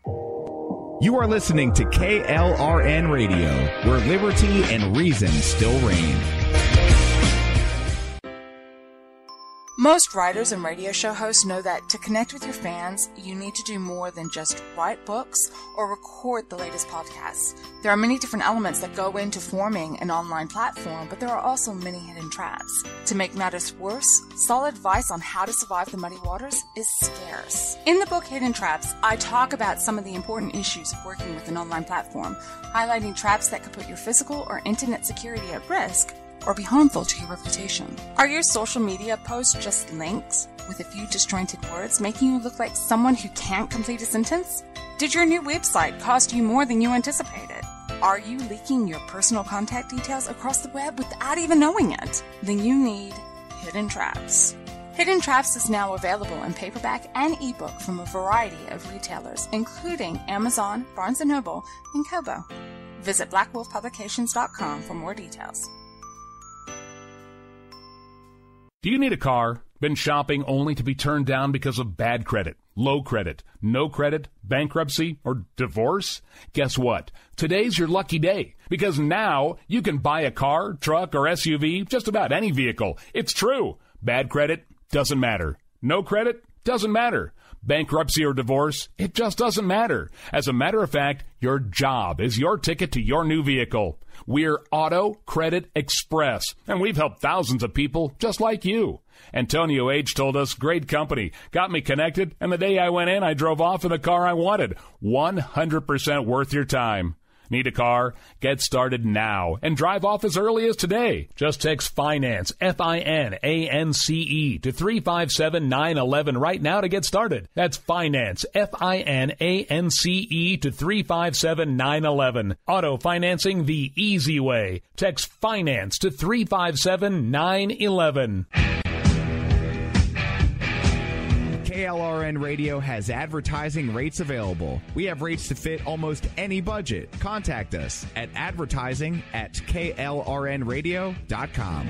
You are listening to KLRN Radio, where liberty and reason still reign. Most writers and radio show hosts know that to connect with your fans, you need to do more than just write books or record the latest podcasts. There are many different elements that go into forming an online platform, but there are also many hidden traps. To make matters worse, solid advice on how to survive the muddy waters is scarce. In the book Hidden Traps, I talk about some of the important issues of working with an online platform, highlighting traps that could put your physical or internet security at risk or be harmful to your reputation. Are your social media posts just links with a few disjointed words, making you look like someone who can't complete a sentence? Did your new website cost you more than you anticipated? Are you leaking your personal contact details across the web without even knowing it? Then you need Hidden Traps. Hidden Traps is now available in paperback and ebook from a variety of retailers, including Amazon, Barnes & Noble, and Kobo. Visit blackwolfpublications.com for more details. Do you need a car? Been shopping only to be turned down because of bad credit, low credit, no credit, bankruptcy, or divorce? Guess what? Today's your lucky day, because now you can buy a car, truck, or SUV, just about any vehicle. It's true. Bad credit doesn't matter. No credit doesn't matter. Bankruptcy or divorce, it just doesn't matter. As a matter of fact, your job is your ticket to your new vehicle. We're Auto Credit Express, and we've helped thousands of people just like you. Antonio H. told us, great company, got me connected, and the day I went in, I drove off in the car I wanted. 100% worth your time. Need a car? Get started now and drive off as early as today. Just text FINANCE, FINANCE, to 357-911 right now to get started. That's FINANCE, FINANCE, to 357-911. Auto financing the easy way. Text FINANCE to 357-911. KLRN Radio has advertising rates available. We have rates to fit almost any budget. Contact us at advertising@klrnradio.com.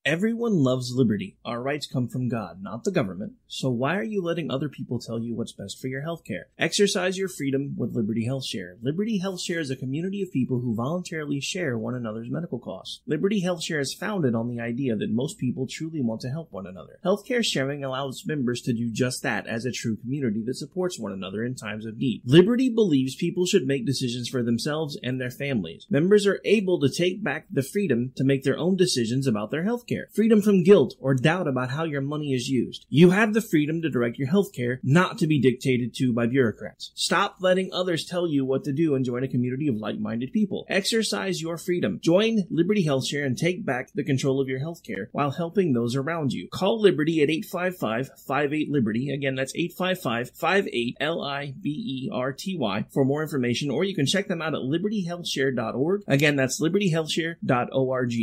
Everyone loves liberty. Our rights come from God, not the government. So why are you letting other people tell you what's best for your health care? Exercise your freedom with Liberty Health Share. Liberty Health Share is a community of people who voluntarily share one another's medical costs. Liberty Health Share is founded on the idea that most people truly want to help one another. Healthcare sharing allows members to do just that as a true community that supports one another in times of need. Liberty believes people should make decisions for themselves and their families. Members are able to take back the freedom to make their own decisions about their health care. Freedom from guilt or doubt about how your money is used. You have the freedom to direct your health care, not to be dictated to by bureaucrats. Stop letting others tell you what to do and join a community of like-minded people. Exercise your freedom. Join Liberty Health Share and take back the control of your health care while helping those around you. Call Liberty at 855-58-LIBERTY. Again, that's 855-58-LIBERTY for more information, or you can check them out at libertyhealthshare.org. Again, that's libertyhealthshare.org.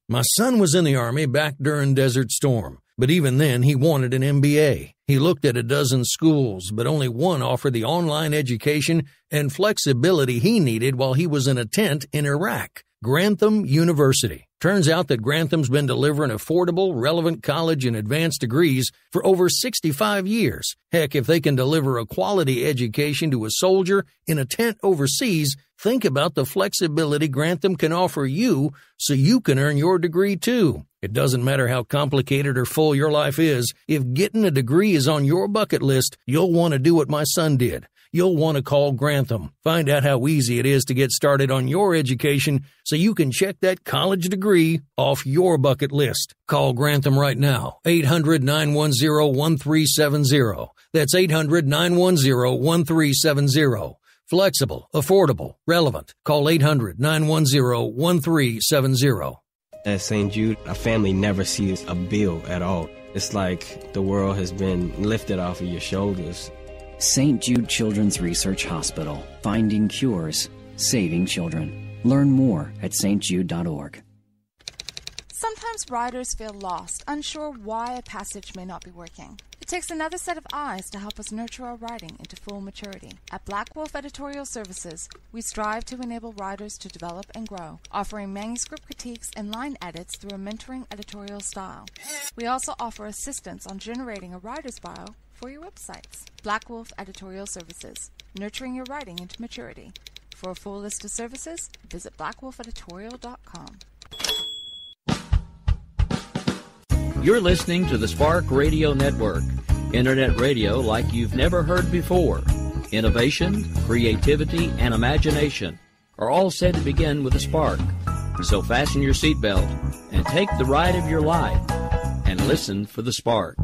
My son was in the Army back during Desert Storm, but even then he wanted an MBA. He looked at a dozen schools, but only one offered the online education and flexibility he needed while he was in a tent in Iraq. Grantham University. Turns out that Grantham's been delivering affordable, relevant college and advanced degrees for over 65 years. Heck, if they can deliver a quality education to a soldier in a tent overseas, think about the flexibility Grantham can offer you so you can earn your degree too. It doesn't matter how complicated or full your life is. If getting a degree is on your bucket list, you'll want to do what my son did. You'll want to call Grantham. Find out how easy it is to get started on your education so you can check that college degree off your bucket list. Call Grantham right now. 800-910-1370. That's 800-910-1370. Flexible, affordable, relevant. Call 800-910-1370. At St. Jude, a family never sees a bill at all. It's like the world has been lifted off of your shoulders. St. Jude Children's Research Hospital. Finding cures. Saving children. Learn more at stjude.org. Sometimes writers feel lost, unsure why a passage may not be working. It's takes another set of eyes to help us nurture our writing into full maturity. At Black Wolf Editorial Services, we strive to enable writers to develop and grow, offering manuscript critiques and line edits through a mentoring editorial style. We also offer assistance on generating a writer's bio for your websites. Black Wolf Editorial Services, nurturing your writing into maturity. For a full list of services, visit blackwolfeditorial.com. You're listening to the Spark Radio Network, internet radio like you've never heard before. Innovation, creativity, and imagination are all said to begin with a spark. So fasten your seatbelt and take the ride of your life and listen for the spark.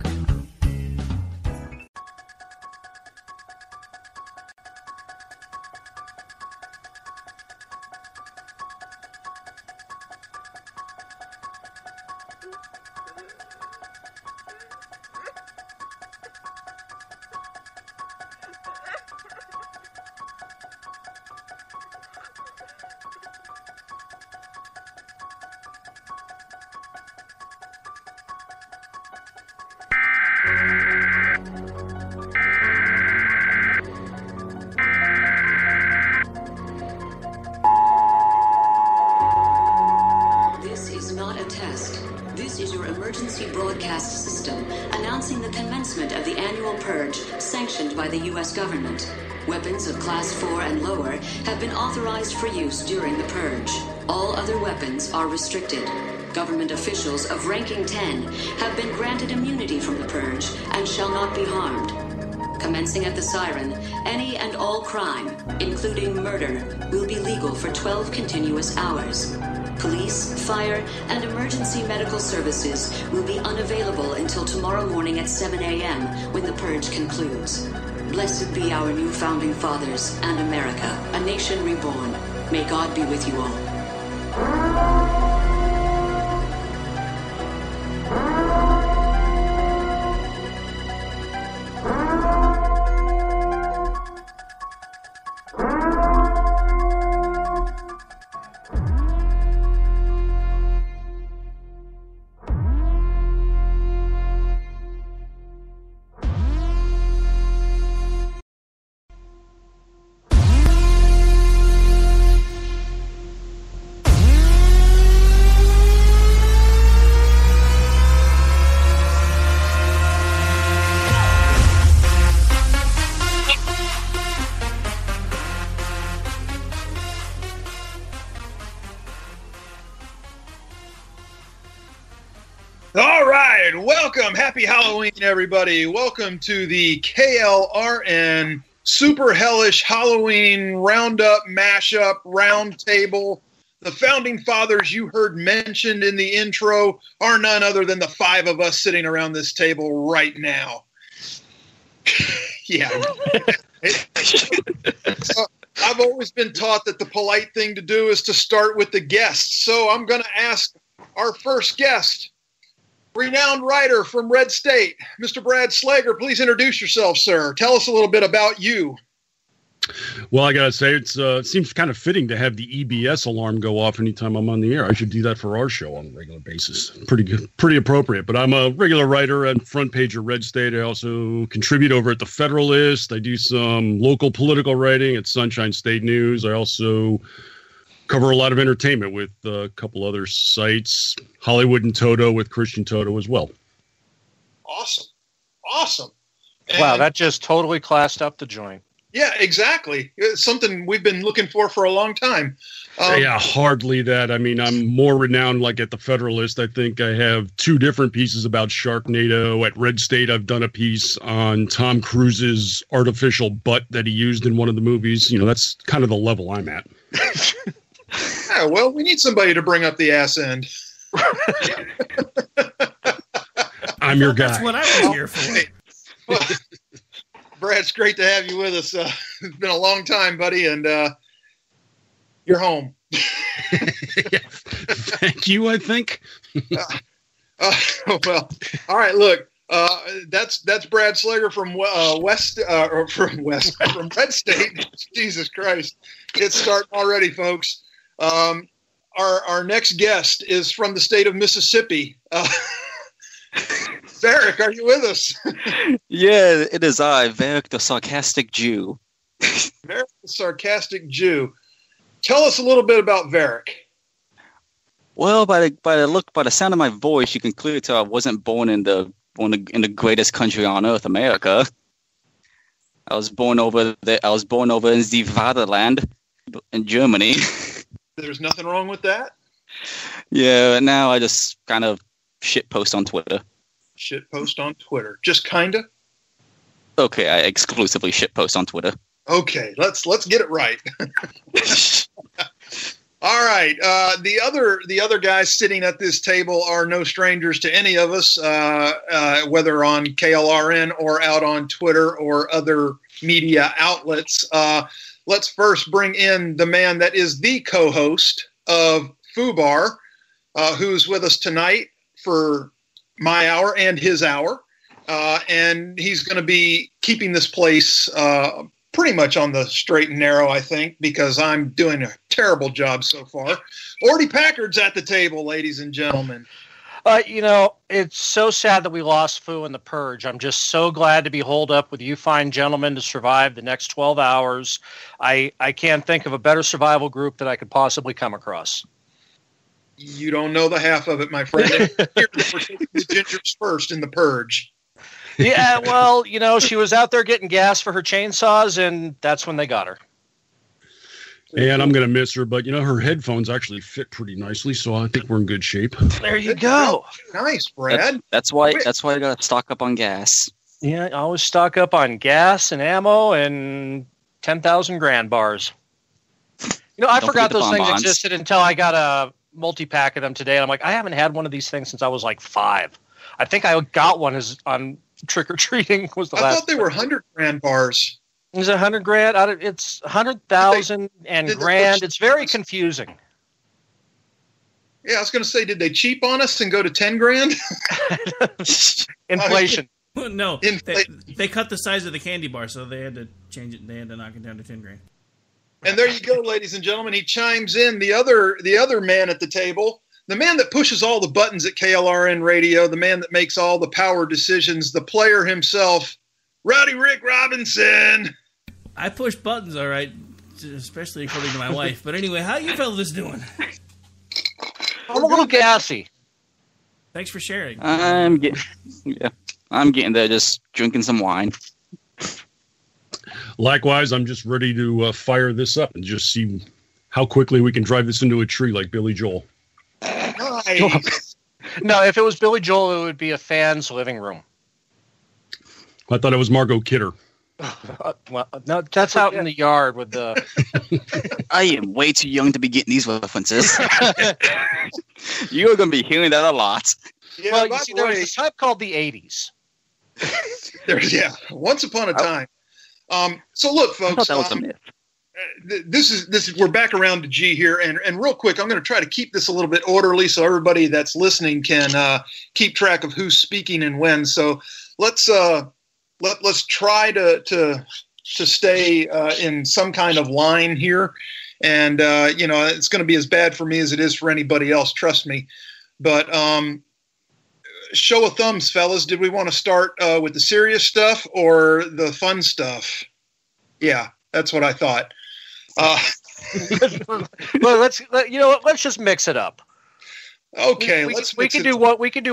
Restricted. Government officials of ranking 10 have been granted immunity from the purge and shall not be harmed. Commencing at the siren, any and all crime, including murder, will be legal for 12 continuous hours. Police, fire, and emergency medical services will be unavailable until tomorrow morning at 7 a.m. when the purge concludes. Blessed be our new founding fathers and America, a nation reborn. May God be with you all. Happy Halloween, everybody. Welcome to the KLRN Super Hellish Halloween Roundup, Mashup, Roundtable. The founding fathers you heard mentioned in the intro are none other than the five of us sitting around this table right now. Yeah. I've always been taught that the polite thing to do is to start with the guests. So I'm going to ask our first guest, renowned writer from Red State, Mr. Brad Slager. Please introduce yourself, sir. Tell us a little bit about you. Well, I gotta say, it seems kind of fitting to have the EBS alarm go off anytime I'm on the air. I should do that for our show on a regular basis. Pretty good, pretty appropriate. But I'm a regular writer and front page of Red State. I also contribute over at the Federalist. I do some local political writing at Sunshine State News. I also cover a lot of entertainment with a couple other sites, Hollywood and Toto with Christian Toto as well. Awesome. And wow, that just totally classed up the joint. Yeah, exactly. It's something we've been looking for a long time. Yeah, hardly that. I mean, I'm more renowned like at the Federalist. I think I have 2 different pieces about Sharknado. At Red State, I've done a piece on Tom Cruise's artificial butt that he used in one of the movies. You know, that's kind of the level I'm at. Yeah, well, we need somebody to bring up the ass end. I'm your guy. That's what I was here for. Well, Brad, it's great to have you with us. It's been a long time, buddy, and you're home. Thank you, I think. Well, all right, look. That's Brad Slager from from Red State. Jesus Christ, it's starting already, folks. Our next guest is from the state of Mississippi. Varric, are you with us? Yeah, it is I, Varric the Sarcastic Jew. Varric the Sarcastic Jew. Tell us a little bit about Varric. Well, by the sound of my voice, you can clearly tell I wasn't born in the greatest country on earth, America. I was born over there. I was born over in the Vaterland in Germany. There's nothing wrong with that. Yeah, now I just kind of shitpost on Twitter. Shitpost on Twitter, just kinda. Okay, I exclusively shitpost on Twitter. Okay, let's get it right. All right. The other guys sitting at this table are no strangers to any of us, whether on KLRN or out on Twitter or other media outlets. Let's first bring in the man that is the co-host of FOOBAR, who's with us tonight for my hour and his hour. And he's going to be keeping this place pretty much on the straight and narrow, I think, because I'm doing a terrible job so far. Orty Packard's at the table, ladies and gentlemen. It's so sad that we lost Foo in the Purge. I'm just so glad to be holed up with you fine gentlemen to survive the next 12 hours. I can't think of a better survival group that I could possibly come across. You don't know the half of it, my friend. Here we're taking the gingers first in the Purge. Yeah, well, she was out there getting gas for her chainsaws, and that's when they got her. And I'm going to miss her, but, her headphones actually fit pretty nicely, so I think we're in good shape. There you go. Nice, Brad. That's why I got to stock up on gas. Yeah, I always stock up on gas and ammo and 10,000 grand bars. I forgot those things existed until I got a multi-pack of them today. And I'm like, I haven't had one of these things since I was like 5. I think I got one on trick-or-treating was the last. I thought they were 100 grand bars. Is it 100 grand? It's 100,000 and grand. It's very confusing. Yeah, I was going to say, did they cheap on us and go to 10 grand? Inflation. No, they cut the size of the candy bar, so they had to change it. They had to knock it down to 10 grand. And there you go, ladies and gentlemen. He chimes in. The other man at the table, the man that pushes all the buttons at KLRN Radio, the man that makes all the power decisions, the player himself, Rowdy Rick Robinson. I push buttons, all right, especially according to my wife. But anyway, how you fellas doing? I'm a little gassy. Thanks for sharing. I'm getting there, just drinking some wine. Likewise, I'm just ready to fire this up and just see how quickly we can drive this into a tree like Billy Joel. Nice. No, if it was Billy Joel, it would be a fan's living room. I thought it was Margot Kidder. Well, no, that's out in the yard with the... I am way too young to be getting these references. You're going to be hearing that a lot. Yeah, well, you see, there was this type called the 80s. Once upon a time. So look, folks, that was a myth. This is we're back around to G here, and real quick, I'm going to try to keep this a little bit orderly so everybody that's listening can keep track of who's speaking and when. So let's try to stay in some kind of line here, and it's going to be as bad for me as it is for anybody else. Trust me. But show of thumbs, fellas. Did we want to start with the serious stuff or the fun stuff? Yeah, that's what I thought. Well, let's just mix it up. Okay, we can do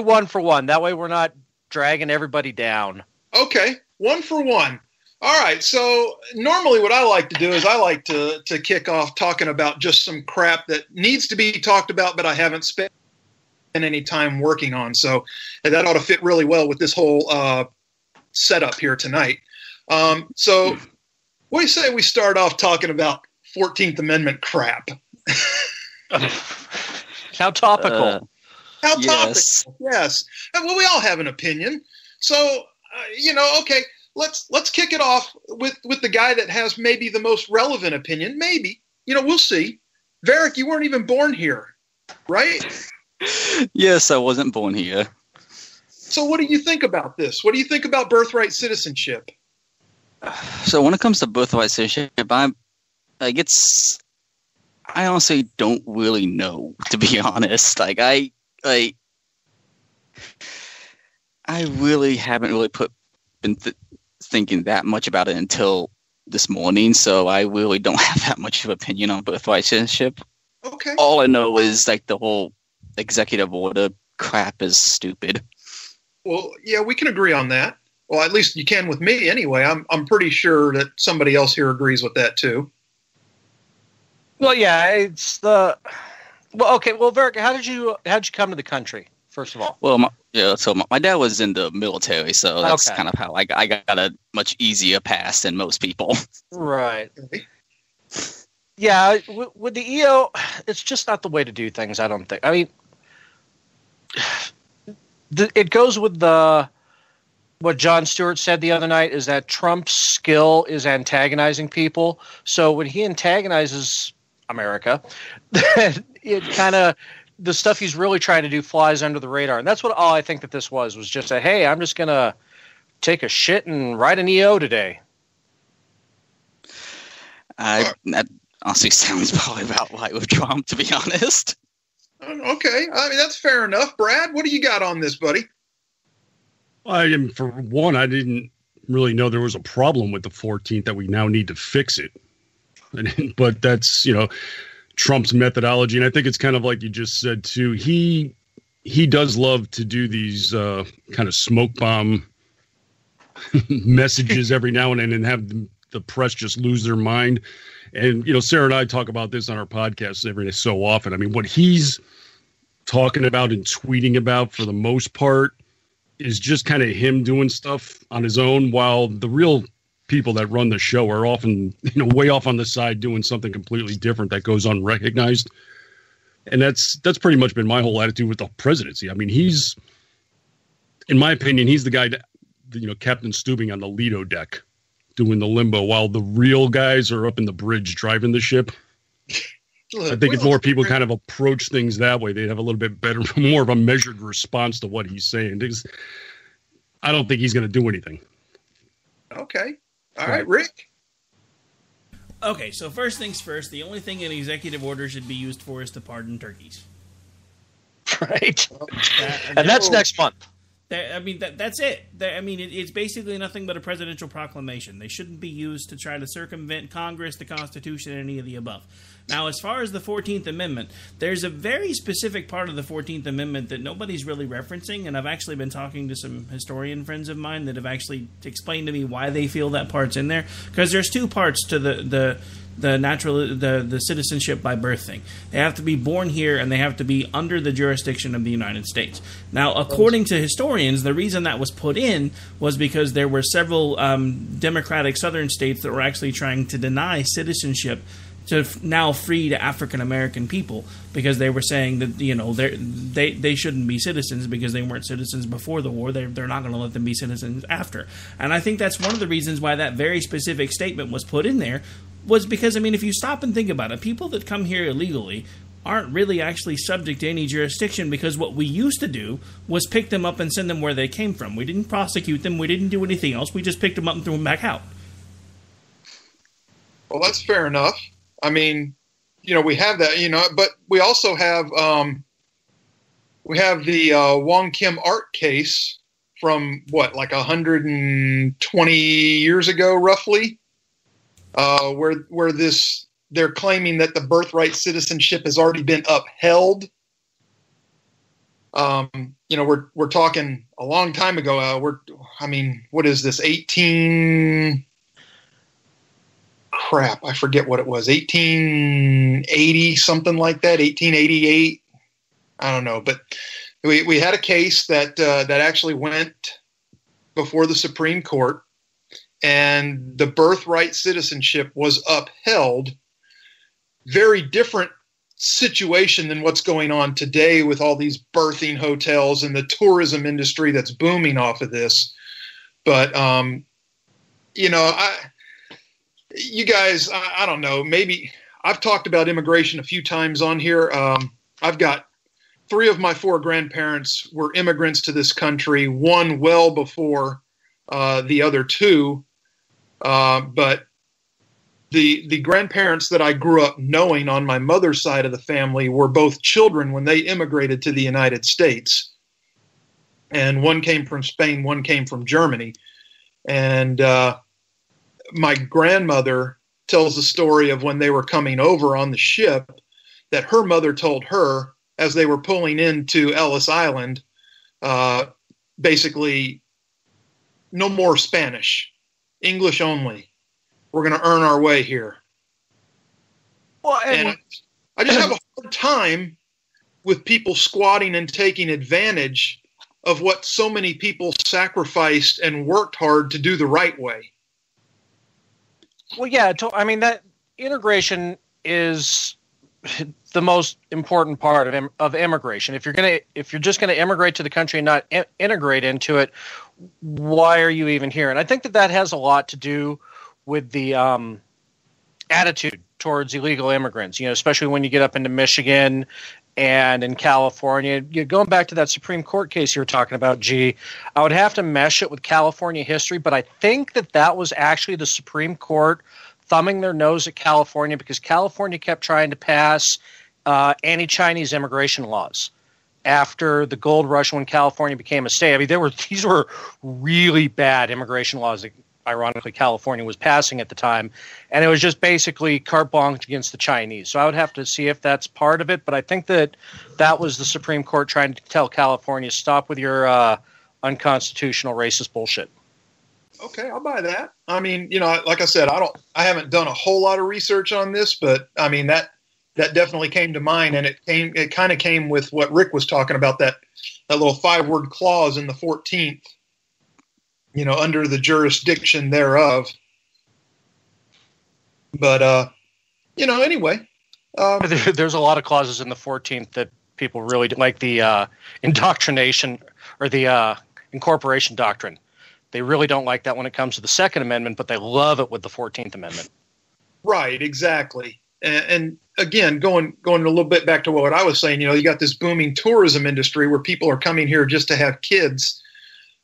one for one. That way we're not dragging everybody down. Okay, 1 for 1. All right. So normally what I like to do is I like to kick off talking about just some crap that needs to be talked about, but I haven't spent any time working on. So that ought to fit really well with this whole setup here tonight. So what do you say we start off talking about 14th Amendment crap? How topical. How topical. Yes. Well, we all have an opinion. So, okay, let's kick it off with the guy that has maybe the most relevant opinion. Maybe. We'll see. Varric, you weren't even born here, right? Yes, I wasn't born here. So what do you think about this? What do you think about birthright citizenship? So when it comes to birthright citizenship, I honestly don't really know, to be honest. I really haven't really been thinking that much about it until this morning, so I really don't have that much of an opinion on birthright citizenship. Okay. All I know is like the whole executive order crap is stupid. Well, yeah, we can agree on that. Well, at least you can with me anyway. I'm pretty sure that somebody else here agrees with that too. Well, yeah, it's the okay. Well, Verica, how'd you come to the country? First of all, well, my dad was in the military, so that's kind of how I got a much easier pass than most people. Right. Yeah, with the EO, it's just not the way to do things. I don't think. I mean, it goes with what Jon Stewart said the other night is that Trump's skill is antagonizing people. So when he antagonizes America, it kind of the stuff he's really trying to do flies under the radar. And that's what all I think that this was just a, hey, I'm just going to take a shit and write an EO today. That honestly sounds probably about right with Trump, to be honest. Okay. I mean, that's fair enough. Brad, what do you got on this, buddy? For one, I didn't really know there was a problem with the 14th that we now need to fix it. But that's, Trump's methodology. And I think it's kind of like you just said, too. He does love to do these kind of smoke bomb messages every now and then and have the press just lose their mind. And, Sarah and I talk about this on our podcast every day so often. I mean, what he's talking about and tweeting about for the most part is just kind of him doing stuff on his own, while the real people that run the show are often, way off on the side doing something completely different that goes unrecognized. And that's pretty much been my whole attitude with the presidency. I mean, in my opinion, he's the guy that, Captain Stubing on the Lido deck doing the limbo while the real guys are up in the bridge driving the ship. I think if more people kind of approach things that way, they'd have a little bit better, more of a measured response to what he's saying. I don't think he's going to do anything. Okay. All right, Rick. Okay, so first things first, the only thing an executive order should be used for is to pardon turkeys. Right. And that's next month. That's it. It's basically nothing but a presidential proclamation. They shouldn't be used to try to circumvent Congress, the Constitution, any of the above. Now, as far as the 14th Amendment, there's a very specific part of the 14th Amendment that nobody's really referencing, and I've actually been talking to some historian friends of mine that have actually explained to me why they feel that part's in there. Because there's two parts to the citizenship by birth thing. They have to be born here and they have to be under the jurisdiction of the United States. Now, according to historians, the reason that was put in was because there were several democratic southern states that were actually trying to deny citizenship to now free to African American people, because they were saying that they shouldn't be citizens because they weren't citizens before the war. They're not going to let them be citizens after. And I think that's one of the reasons why that very specific statement was put in there, was because, if you stop and think about it, people that come here illegally aren't really actually subject to any jurisdiction, because what we used to do was pick them up and send them where they came from. We didn't prosecute them. We didn't do anything else. We just picked them up and threw them back out. Well, that's fair enough. We have that, but we also have the Wong Kim Art case from what, like 120 years ago, roughly, where they're claiming that the birthright citizenship has already been upheld. We're talking a long time ago. What is this? I forget what it was, 1880, something like that, 1888. I don't know, but we had a case that actually went before the Supreme Court, and the birthright citizenship was upheld. Very different situation than what's going on today with all these birthing hotels and the tourism industry that's booming off of this. But, you guys, I don't know, maybe I've talked about immigration a few times on here. I've got 3 of my 4 grandparents were immigrants to this country, one well before the other 2. But the grandparents that I grew up knowing on my mother's side of the family were both children when they immigrated to the United States. and one came from Spain, one came from Germany. And my grandmother tells the story of when they were coming over on the ship that her mother told her as they were pulling into Ellis Island, basically, no more Spanish, English only. We're going to earn our way here. Well, and I just have a hard time with people squatting and taking advantage of what so many people sacrificed and worked hard to do the right way. Well, yeah, I mean, that integration is the most important part of immigration. If you're just gonna immigrate to the country and not integrate into it, why are you even here? And I think that has a lot to do with the attitude towards illegal immigrants. You know, especially when you get up into Michigan and in California. Going back to that Supreme Court case you were talking about, G, I would have to mesh it with California history, but I think that was actually the Supreme Court thumbing their nose at California because California kept trying to pass anti-Chinese immigration laws after the gold rush when California became a state. I mean, these were really bad immigration laws that, ironically, California was passing at the time, and it was just basically carte blanche against the Chinese. So I would have to see if that's part of it, but I think that was the Supreme Court trying to tell California, stop with your unconstitutional racist bullshit. Okay, I'll buy that. I mean, you know, like I said, I haven't done a whole lot of research on this, but I mean that definitely came to mind, and it kind of came with what Rick was talking about, that little 5-word clause in the 14th. You know, under the jurisdiction thereof. But you know, anyway, there's a lot of clauses in the 14th that people really like, the indoctrination or the incorporation doctrine. They really don't like that when it comes to the Second Amendment, but they love it with the 14th Amendment. Right, exactly. And again, going a little bit back to what I was saying, you know, you got this booming tourism industry where people are coming here just to have kids.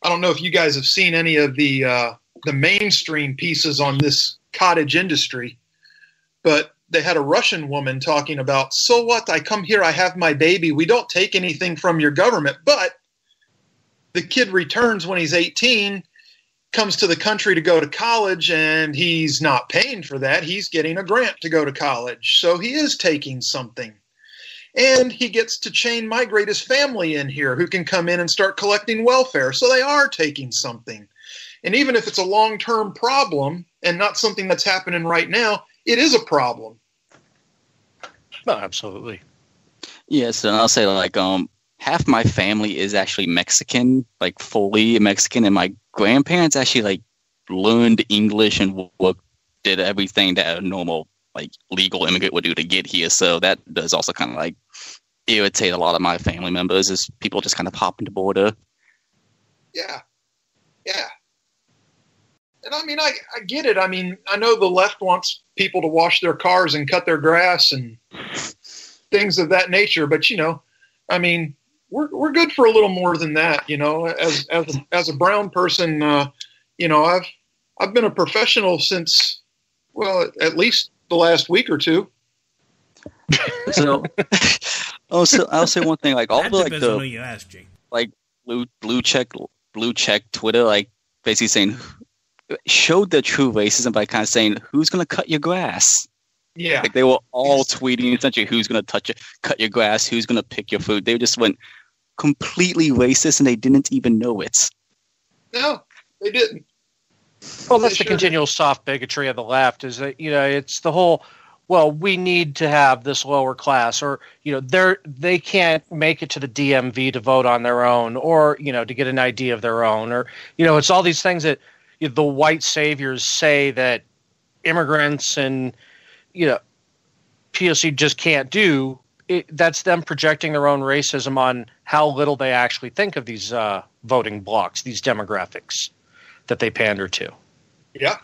I don't know if you guys have seen any of the mainstream pieces on this cottage industry, but they had a Russian woman talking about, so what? I come here, I have my baby. We don't take anything from your government, but the kid returns when he's 18, comes to the country to go to college, and he's not paying for that. He's getting a grant to go to college. So he is taking something. And he gets to chain migrate his family in here who can come in and start collecting welfare. So they are taking something. And even if it's a long-term problem and not something that's happening right now, it is a problem. No, absolutely. Yes, and I'll say, like, half my family is actually Mexican, like fully Mexican, and my grandparents actually like learned English and did everything that a normal like legal immigrant would do to get here. So that does also kind of like irritate a lot of my family members, as people just kind of hop into border. Yeah. And I mean, I get it. I mean, I know the left wants people to wash their cars and cut their grass and things of that nature, but you know, I mean, we're good for a little more than that, you know. As a brown person, you know, I've been a professional since, well, at least the last week or two. So, I'll say one thing, like all that the depends on who you ask, Jake. Like blue check Twitter, like basically saying showed the true racism by kind of saying, who's going to cut your grass? Yeah, like they were all tweeting essentially who's going to cut your grass, who's going to pick your food. They just went completely racist, and they didn't even know it. No, they didn't. Well, that's the continual soft bigotry of the left. Is that, you know, it's the whole, well, we need to have this lower class, or you know, they can't make it to the DMV to vote on their own, or you know, to get an ID of their own, or you know, it's all these things that the white saviors say that immigrants and you know, POC just can't do. That's them projecting their own racism on how little they actually think of these voting blocks, these demographics that they pander to. Yeah.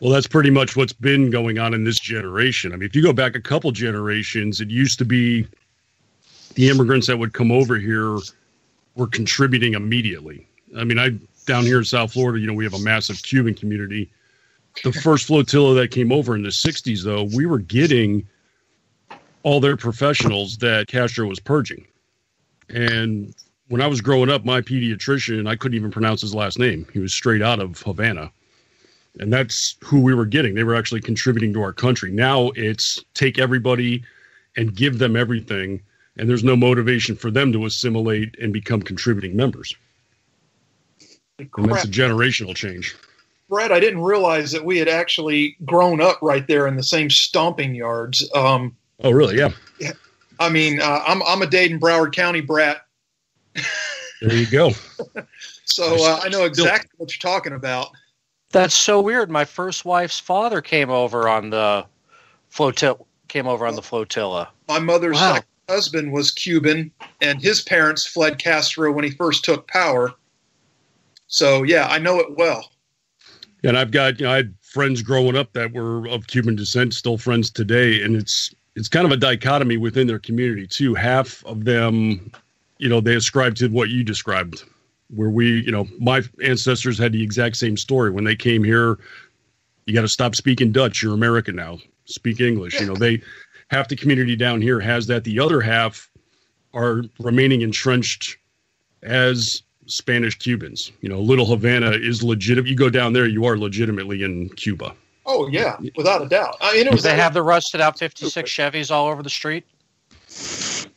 Well, that's pretty much what's been going on in this generation. I mean, if you go back a couple generations, it used to be the immigrants that would come over here were contributing immediately. I mean, down here in South Florida, you know, we have a massive Cuban community. The first flotilla that came over in the 60s, though, we were getting all their professionals that Castro was purging. And when I was growing up, my pediatrician, I couldn't even pronounce his last name. He was straight out of Havana. And that's who we were getting. They were actually contributing to our country. Now it's take everybody and give them everything, and there's no motivation for them to assimilate and become contributing members. And that's a generational change. Brett, I didn't realize that we had actually grown up right there in the same stomping yards. Oh, really? Yeah. I mean, I'm a Dade and Broward County brat. There you go. So I know exactly what you're talking about. That's so weird. My first wife's father came over on the flotilla. My mother's second husband was Cuban, and his parents fled Castro when he first took power. So yeah, I know it well. And I've got, I had friends growing up that were of Cuban descent, still friends today, and it's kind of a dichotomy within their community too. Half of them, they ascribe to what you described, where my ancestors had the exact same story. When they came here, you got to stop speaking Dutch. You're American now. Speak English. Half the community down here has that. The other half are remaining entrenched as Spanish Cubans. Little Havana is legitimate. You go down there, you are legitimately in Cuba. Oh, yeah, without a doubt. They have the rusted out 56 Chevys all over the street?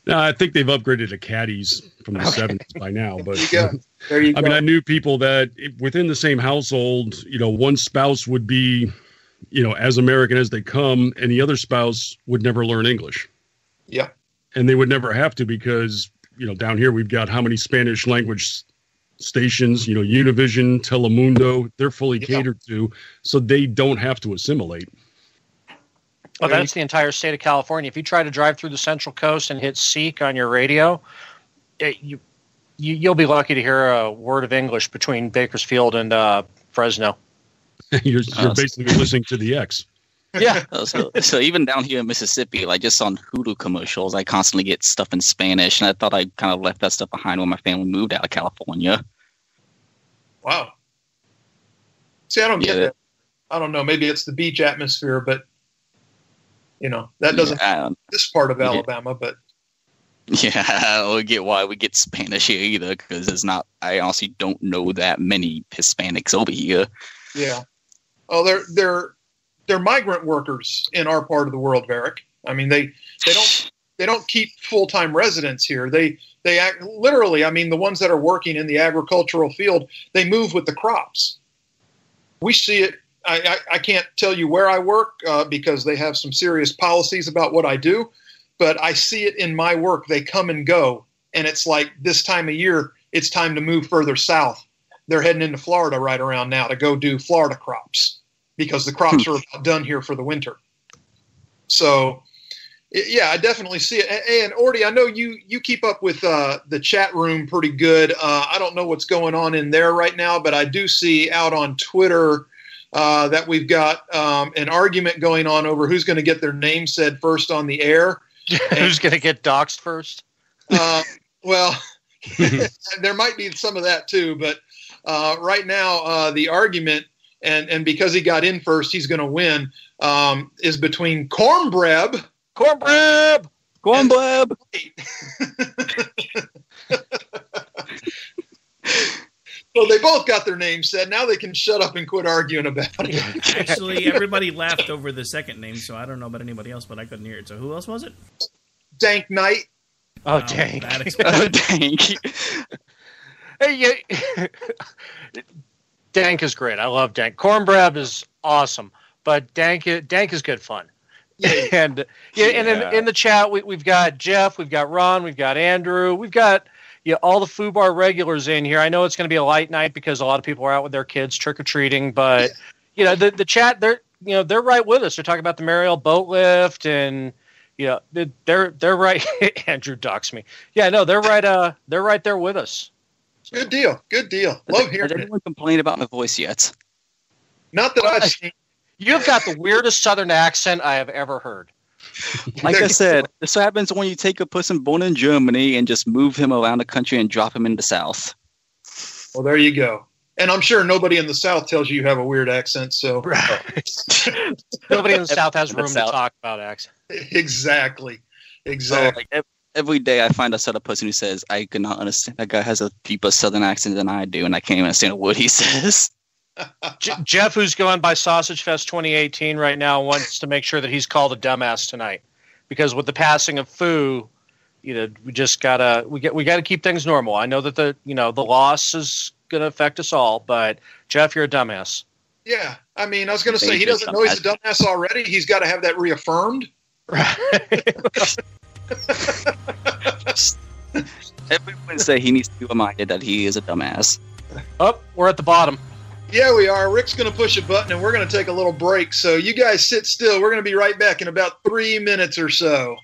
No, I think they've upgraded to caddies from the 70s by now. But there you go. I mean, I knew people that within the same household, one spouse would be, as American as they come, and the other spouse would never learn English. Yeah. And they would never have to because, down here we've got how many Spanish language stations, Univision, Telemundo, they're fully catered to, so they don't have to assimilate. Oh, that's the entire state of California. If you try to drive through the Central Coast and hit Seek on your radio, you'll be lucky to hear a word of English between Bakersfield and Fresno. You're basically listening to the X. Yeah. So even down here in Mississippi, like just on Hulu commercials, I constantly get stuff in Spanish, and I thought I kind of left that stuff behind when my family moved out of California. Wow. See, I don't get that. I don't know. Maybe it's the beach atmosphere, but that doesn't this part of Alabama. But I don't get why we get Spanish here either, because it's not. I honestly don't know that many Hispanics over here. Yeah. Oh, they're migrant workers in our part of the world, Varick. I mean, they don't keep full-time residents here. They act literally. I mean, the ones that are working in the agricultural field, they move with the crops. We see it. I can't tell you where I work because they have some serious policies about what I do, but I see it in my work. They come and go, and it's like this time of year, it's time to move further south. They're heading into Florida right around now to go do Florida crops because the crops are about done here for the winter. So, yeah, I definitely see it. And Orty, I know you keep up with the chat room pretty good. I don't know what's going on in there right now, but I do see out on Twitter that we've got an argument going on over who's going to get their name said first on the air. Who's going to get doxxed first? Well, there might be some of that too, but right now the argument, and because he got in first, he's going to win, is between Cornbreb. So they both got their names said. Now they can shut up and quit arguing about it. Actually, everybody laughed over the second name, so I don't know about anybody else, but I couldn't hear it. So who else was it? Dank Knight. Oh, Dank. Dank. Hey, Dank is great. I love Dank. Cornbread is awesome, but Dank is good fun. And in the chat we've got Jeff, we've got Ron, we've got Andrew, we've got all the FOOBAR regulars in here. I know it's going to be a light night because a lot of people are out with their kids trick or treating, but the chat they're right with us. They're talking about the Mariel boat lift and they're right. Andrew doxed me. Yeah, no, they're right there with us. So. Good deal. Love hearing it. Has anyone complained about my voice yet? Not that I've seen. You've got the weirdest Southern accent I have ever heard. Like I said, this happens when you take a person born in Germany and just move him around the country and drop him in the South. Well, there you go. And I'm sure nobody in the South tells you have a weird accent. So nobody in the South has room to talk about accent. Exactly. So, every day I find a Southern person who says, I cannot understand. That guy has a deeper Southern accent than I do, and I can't even understand a word he says. Jeff, who's going by Sausage Fest 2018 right now, wants to make sure that he's called a dumbass tonight, because with the passing of Foo, we just gotta keep things normal. I know that the loss is gonna affect us all, but Jeff, you're a dumbass. Yeah, I mean, I was gonna say he doesn't know he's a dumbass already. He's got to have that reaffirmed. Right. Every Wednesday he needs to be reminded that he is a dumbass. Oh, we're at the bottom. Yeah, we are. Rick's going to push a button, and we're going to take a little break. So you guys sit still. We're going to be right back in about 3 minutes or so.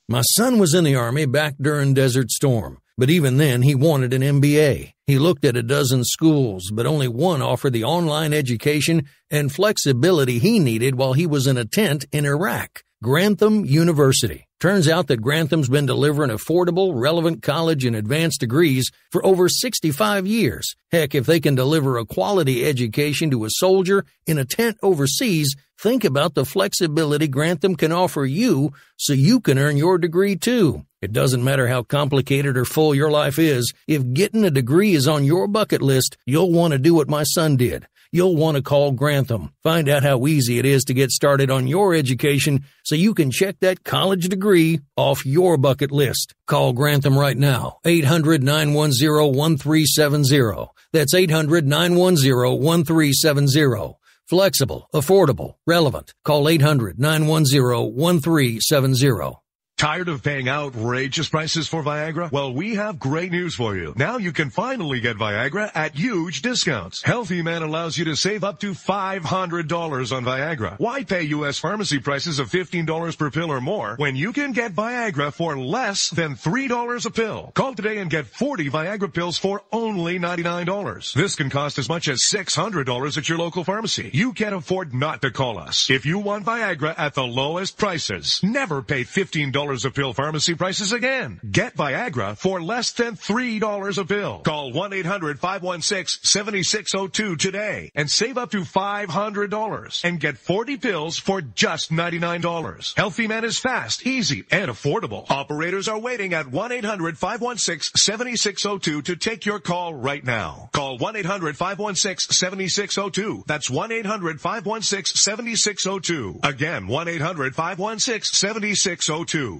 My son was in the Army back during Desert Storm, but even then he wanted an MBA. He looked at a dozen schools, but only one offered the online education and flexibility he needed while he was in a tent in Iraq. Grantham University. Turns out that Grantham's been delivering affordable, relevant college and advanced degrees for over 65 years. Heck, if they can deliver a quality education to a soldier in a tent overseas, think about the flexibility Grantham can offer you so you can earn your degree too. It doesn't matter how complicated or full your life is. If getting a degree is on your bucket list, you'll want to do what my son did. You'll want to call Grantham. Find out how easy it is to get started on your education so you can check that college degree off your bucket list. Call Grantham right now. 800-910-1370. That's 800-910-1370. Flexible, affordable, relevant. Call 800-910-1370. Tired of paying outrageous prices for Viagra? Well, we have great news for you. Now you can finally get Viagra at huge discounts. Healthy Man allows you to save up to $500 on Viagra. Why pay U.S. pharmacy prices of $15 per pill or more when you can get Viagra for less than $3 a pill? Call today and get 40 Viagra pills for only $99. This can cost as much as $600 at your local pharmacy. You can't afford not to call us. If you want Viagra at the lowest prices, never pay $15 a pill pharmacy prices again. Get Viagra for less than $3 a pill. Call 1-800-516-7602 today and save up to $500 and get 40 pills for just $99. Healthy Man is fast, easy, and affordable. Operators are waiting at 1-800-516-7602 to take your call right now. Call 1-800-516-7602. That's 1-800-516-7602. Again, 1-800-516-7602.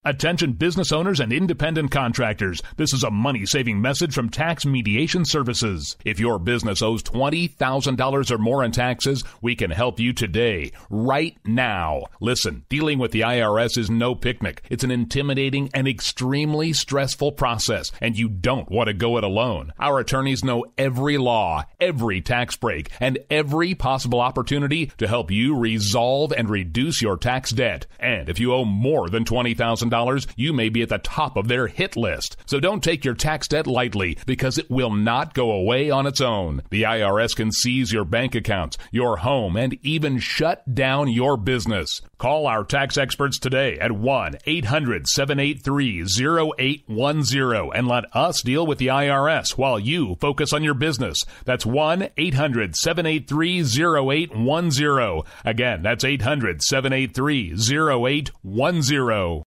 Attention business owners and independent contractors. This is a money-saving message from Tax Mediation Services. If your business owes $20,000 or more in taxes, we can help you today, right now. Listen, dealing with the IRS is no picnic. It's an intimidating and extremely stressful process, and you don't want to go it alone. Our attorneys know every law, every tax break, and every possible opportunity to help you resolve and reduce your tax debt. And if you owe more than $20,000, you may be at the top of their hit list. So don't take your tax debt lightly, because it will not go away on its own. The IRS can seize your bank accounts, your home, and even shut down your business. Call our tax experts today at 1-800-783-0810 and let us deal with the IRS while you focus on your business. That's 1-800-783-0810. Again, that's 800-783-0810.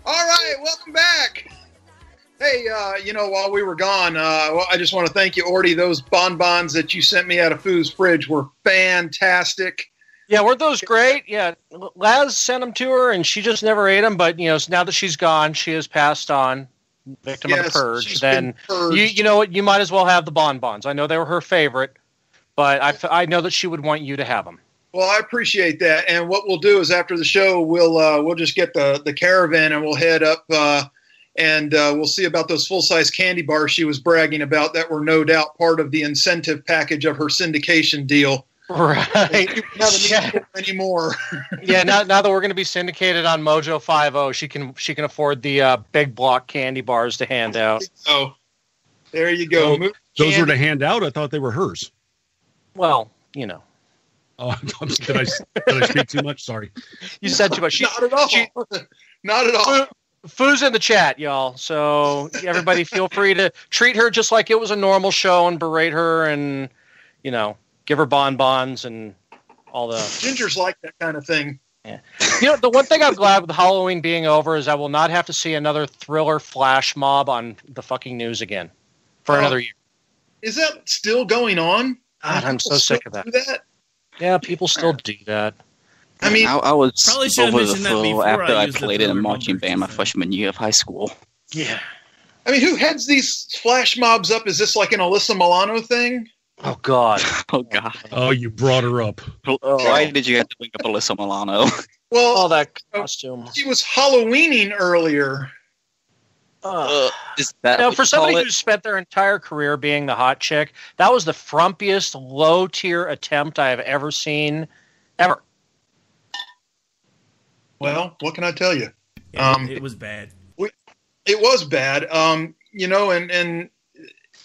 All right, welcome back. Hey, while we were gone, I just want to thank you, Orty. Those bonbons that you sent me out of Foo's fridge were fantastic. Yeah, weren't those great? Yeah, Laz sent them to her, and she just never ate them. But now that she's gone, she has passed on, victim of the purge. Then you know what? You might as well have the bonbons. I know they were her favorite, but I know that she would want you to have them. Well, I appreciate that. And what we'll do is after the show, we'll just get the caravan and we'll head up and we'll see about those full-size candy bars she was bragging about that were no doubt part of the incentive package of her syndication deal. Right. Not anymore. Yeah, now that we're going to be syndicated on Mojo 50, she can afford the big block candy bars to hand out. Oh, there you go. Oh, those were to hand out? I thought they were hers. Well, you know. Oh, did I speak too much? Sorry. You said too much. Not at all. Not at all. Foo's in the chat, y'all. So everybody feel free to treat her just like it was a normal show and berate her and, you know, give her bonbons and all the... Gingers like that kind of thing. Yeah. You know, the one thing I'm glad with Halloween being over is I will not have to see another Thriller flash mob on the fucking news again for another year. Is that still going on? God, I'm so sick of that. Do that? Yeah, people still do that. I mean, I was Probably should have over the mentioned that flow before after I used the played in a Thriller marching number. band my freshman year of high school. Yeah. I mean, who heads these flash mobs up? Is this like an Alyssa Milano thing? Oh, God. Oh, God. Oh, you brought her up. Why did you have to bring up Alyssa Milano? Well, that costume. She was Halloweening earlier. Is that Now, what for you somebody call it? who spent their entire career being the hot chick, that was the frumpiest, low-tier attempt I have ever seen, ever. Well, what can I tell you? Yeah, it was bad. It was bad. You know, and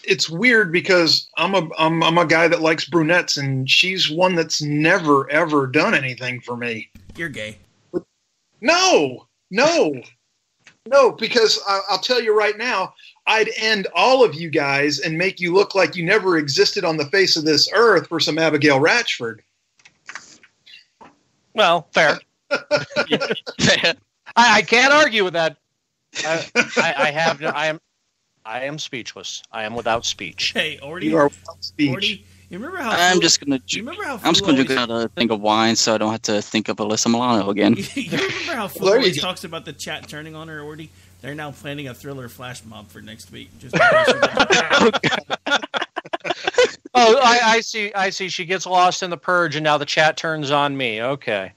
it's weird because I'm a guy that likes brunettes, and she's one that's never ever done anything for me. You're gay. No, because I'll tell you right now, I'd end all of you guys and make you look like you never existed on the face of this earth for some Abigail Ratchford. Well, fair. I can't argue with that. I am speechless. I am without speech. Hey, Ordy. You are without speech. Ordy, you remember how I'm just gonna. you remember how I'm just gonna drink another thing of wine, so I don't have to think of Alyssa Milano again. You remember how Foo Well, there you always go. talks about the chat turning on her, Ordy? They're now planning a Thriller flash mob for next week. Just in case you don't- Oh, I see. I see. She gets lost in the purge, and now the chat turns on me. Okay.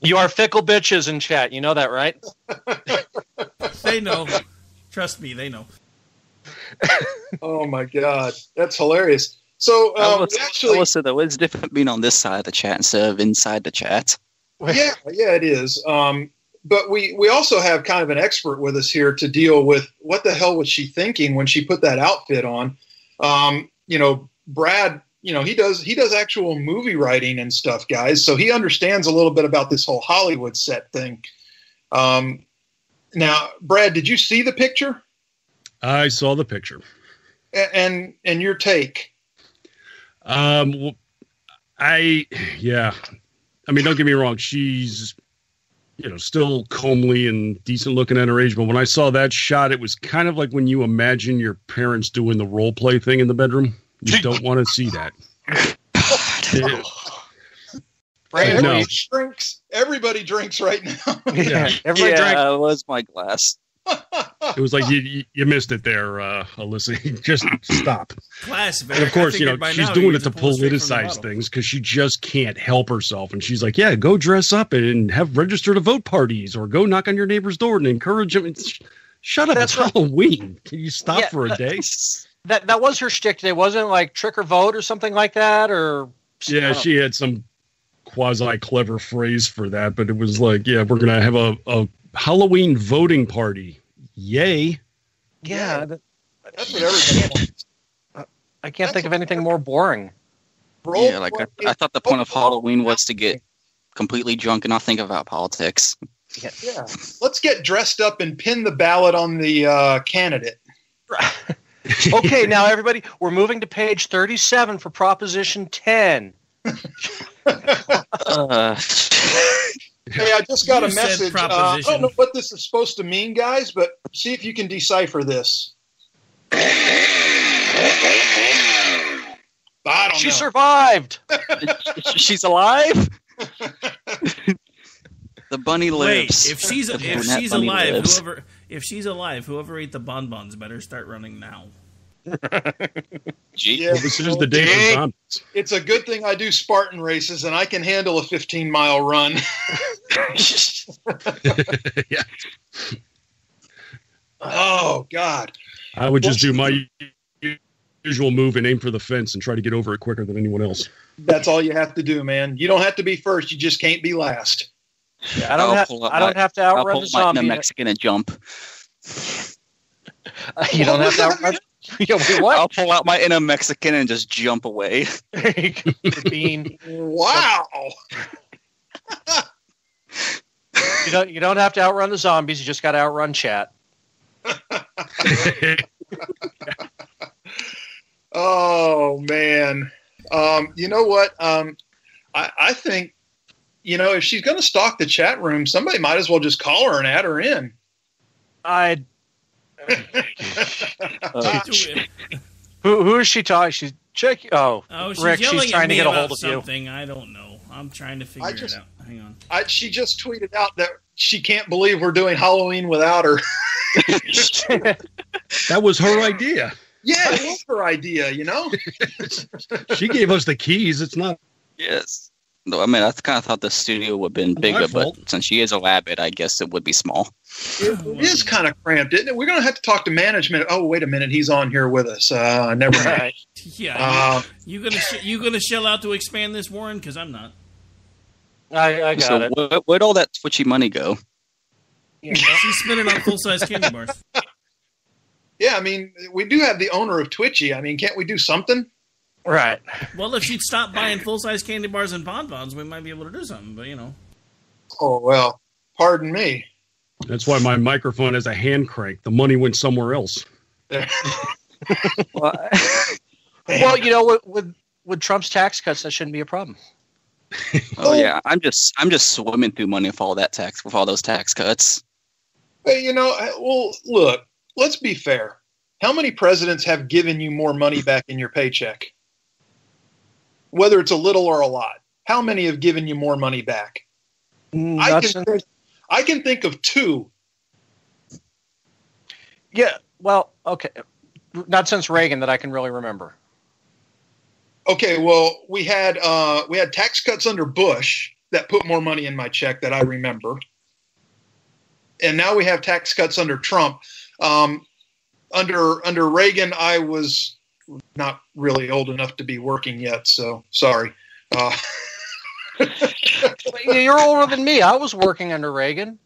You are fickle bitches in chat. You know that, right? They know. Trust me, they know. Oh my God, that's hilarious. So actually, Alyssa, though, it's different being on this side of the chat instead of inside the chat. yeah, it is. But we also have kind of an expert with us here to deal with what the hell was she thinking when she put that outfit on. You know, Brad, you know, he does actual movie writing and stuff, guys. So he understands a little bit about this whole Hollywood set thing. Now, Brad, did you see the picture? I saw the picture. And your take? Well, I mean, don't get me wrong. She's, you know, still comely and decent looking at her age. But when I saw that shot, it was kind of like when you imagine your parents doing the role play thing in the bedroom. You don't want to see that. Everybody drinks right now. Yeah. Everybody Yeah, drinks. it was my glass. It was like you missed it there, Alyssa. Just stop. Class, And of course, you know, she's doing it to pull straight from the politicize bottle. things because she just can't help herself. And she's like, yeah, go dress up and have register to vote parties or go knock on your neighbor's door and encourage them. Shut up. It's Halloween. Can you stop for a day? That was her shtick today. Wasn't it like trick or vote or something like that? Or Yeah, she had some quasi-clever phrase for that, but it was like, yeah, we're going to have a Halloween voting party. Yay. Yeah. That's what everybody wants. I can't think of anything more boring. Yeah, like I thought the point of Halloween was to get completely drunk and not think about politics. Yeah. Let's get dressed up and pin the ballot on the candidate. Okay, now everybody, we're moving to page 37 for Proposition 10. Hey, I just got a You said message. I proposition. don't know what this is supposed to mean, guys, but see if you can decipher this. I don't She know. survived. She's alive? The bunny lives. Wait, if she's The brunette bunny alive, lives. whoever ate the bonbons better start running now. Yeah, Well, this is the day for zombies. it's a good thing I do Spartan races and I can handle a 15-mile run. Yeah. Oh, God. I would just do my unusual move and aim for the fence and try to get over it quicker than anyone else. That's all you have to do, man. You don't have to be first. You just can't be last. Yeah, I don't have to outrun the zombie. I'll pull my Mexican and jump. You don't have to outrun. What? I'll pull out my inner Mexican and just jump away. Bean. Wow. You don't have to outrun the zombies. You just got to outrun chat. Oh man. You know what? I think, if she's going to stalk the chat room, somebody might as well just call her and add her in. Who is she talking? She's checking. Oh, Rick, she's trying to get a hold of something. You. I don't know. I'm trying to figure it out. Hang on. She just tweeted out that she can't believe we're doing Halloween without her. That was her idea. Yeah, it was her idea, She gave us the keys. It's not. Yes. No, I mean, I kind of thought the studio would have been bigger, but since she is a rabbit, I guess it would be small. It is kind of cramped, isn't it? We're going to have to talk to management. Oh, wait a minute. He's on here with us. Never mind. Yeah. You gonna shell out to expand this, Warren? Because I'm not. I got it. Where'd all that twitchy money go? Yeah, she's spending on full-size candy bars. Yeah, I mean, we do have the owner of Twitchy. I mean, can't we do something? Right. Well, if she'd stop buying full-size candy bars and bonbons, we might be able to do something, but Oh, well, pardon me. That's why my microphone has a hand crank. The money went somewhere else. Well, with Trump's tax cuts, that shouldn't be a problem. Oh yeah, I'm just swimming through money with all those tax cuts. Hey, well, look, let's be fair. How many presidents have given you more money back in your paycheck? Whether it's a little or a lot. How many have given you more money back? I can think of two. Yeah, well, okay. Not since Reagan that I can really remember. Okay, well, we had tax cuts under Bush that put more money in my check that I remember. And now we have tax cuts under Trump. Under Reagan, I was not really old enough to be working yet, so sorry. You're older than me. I was working under Reagan.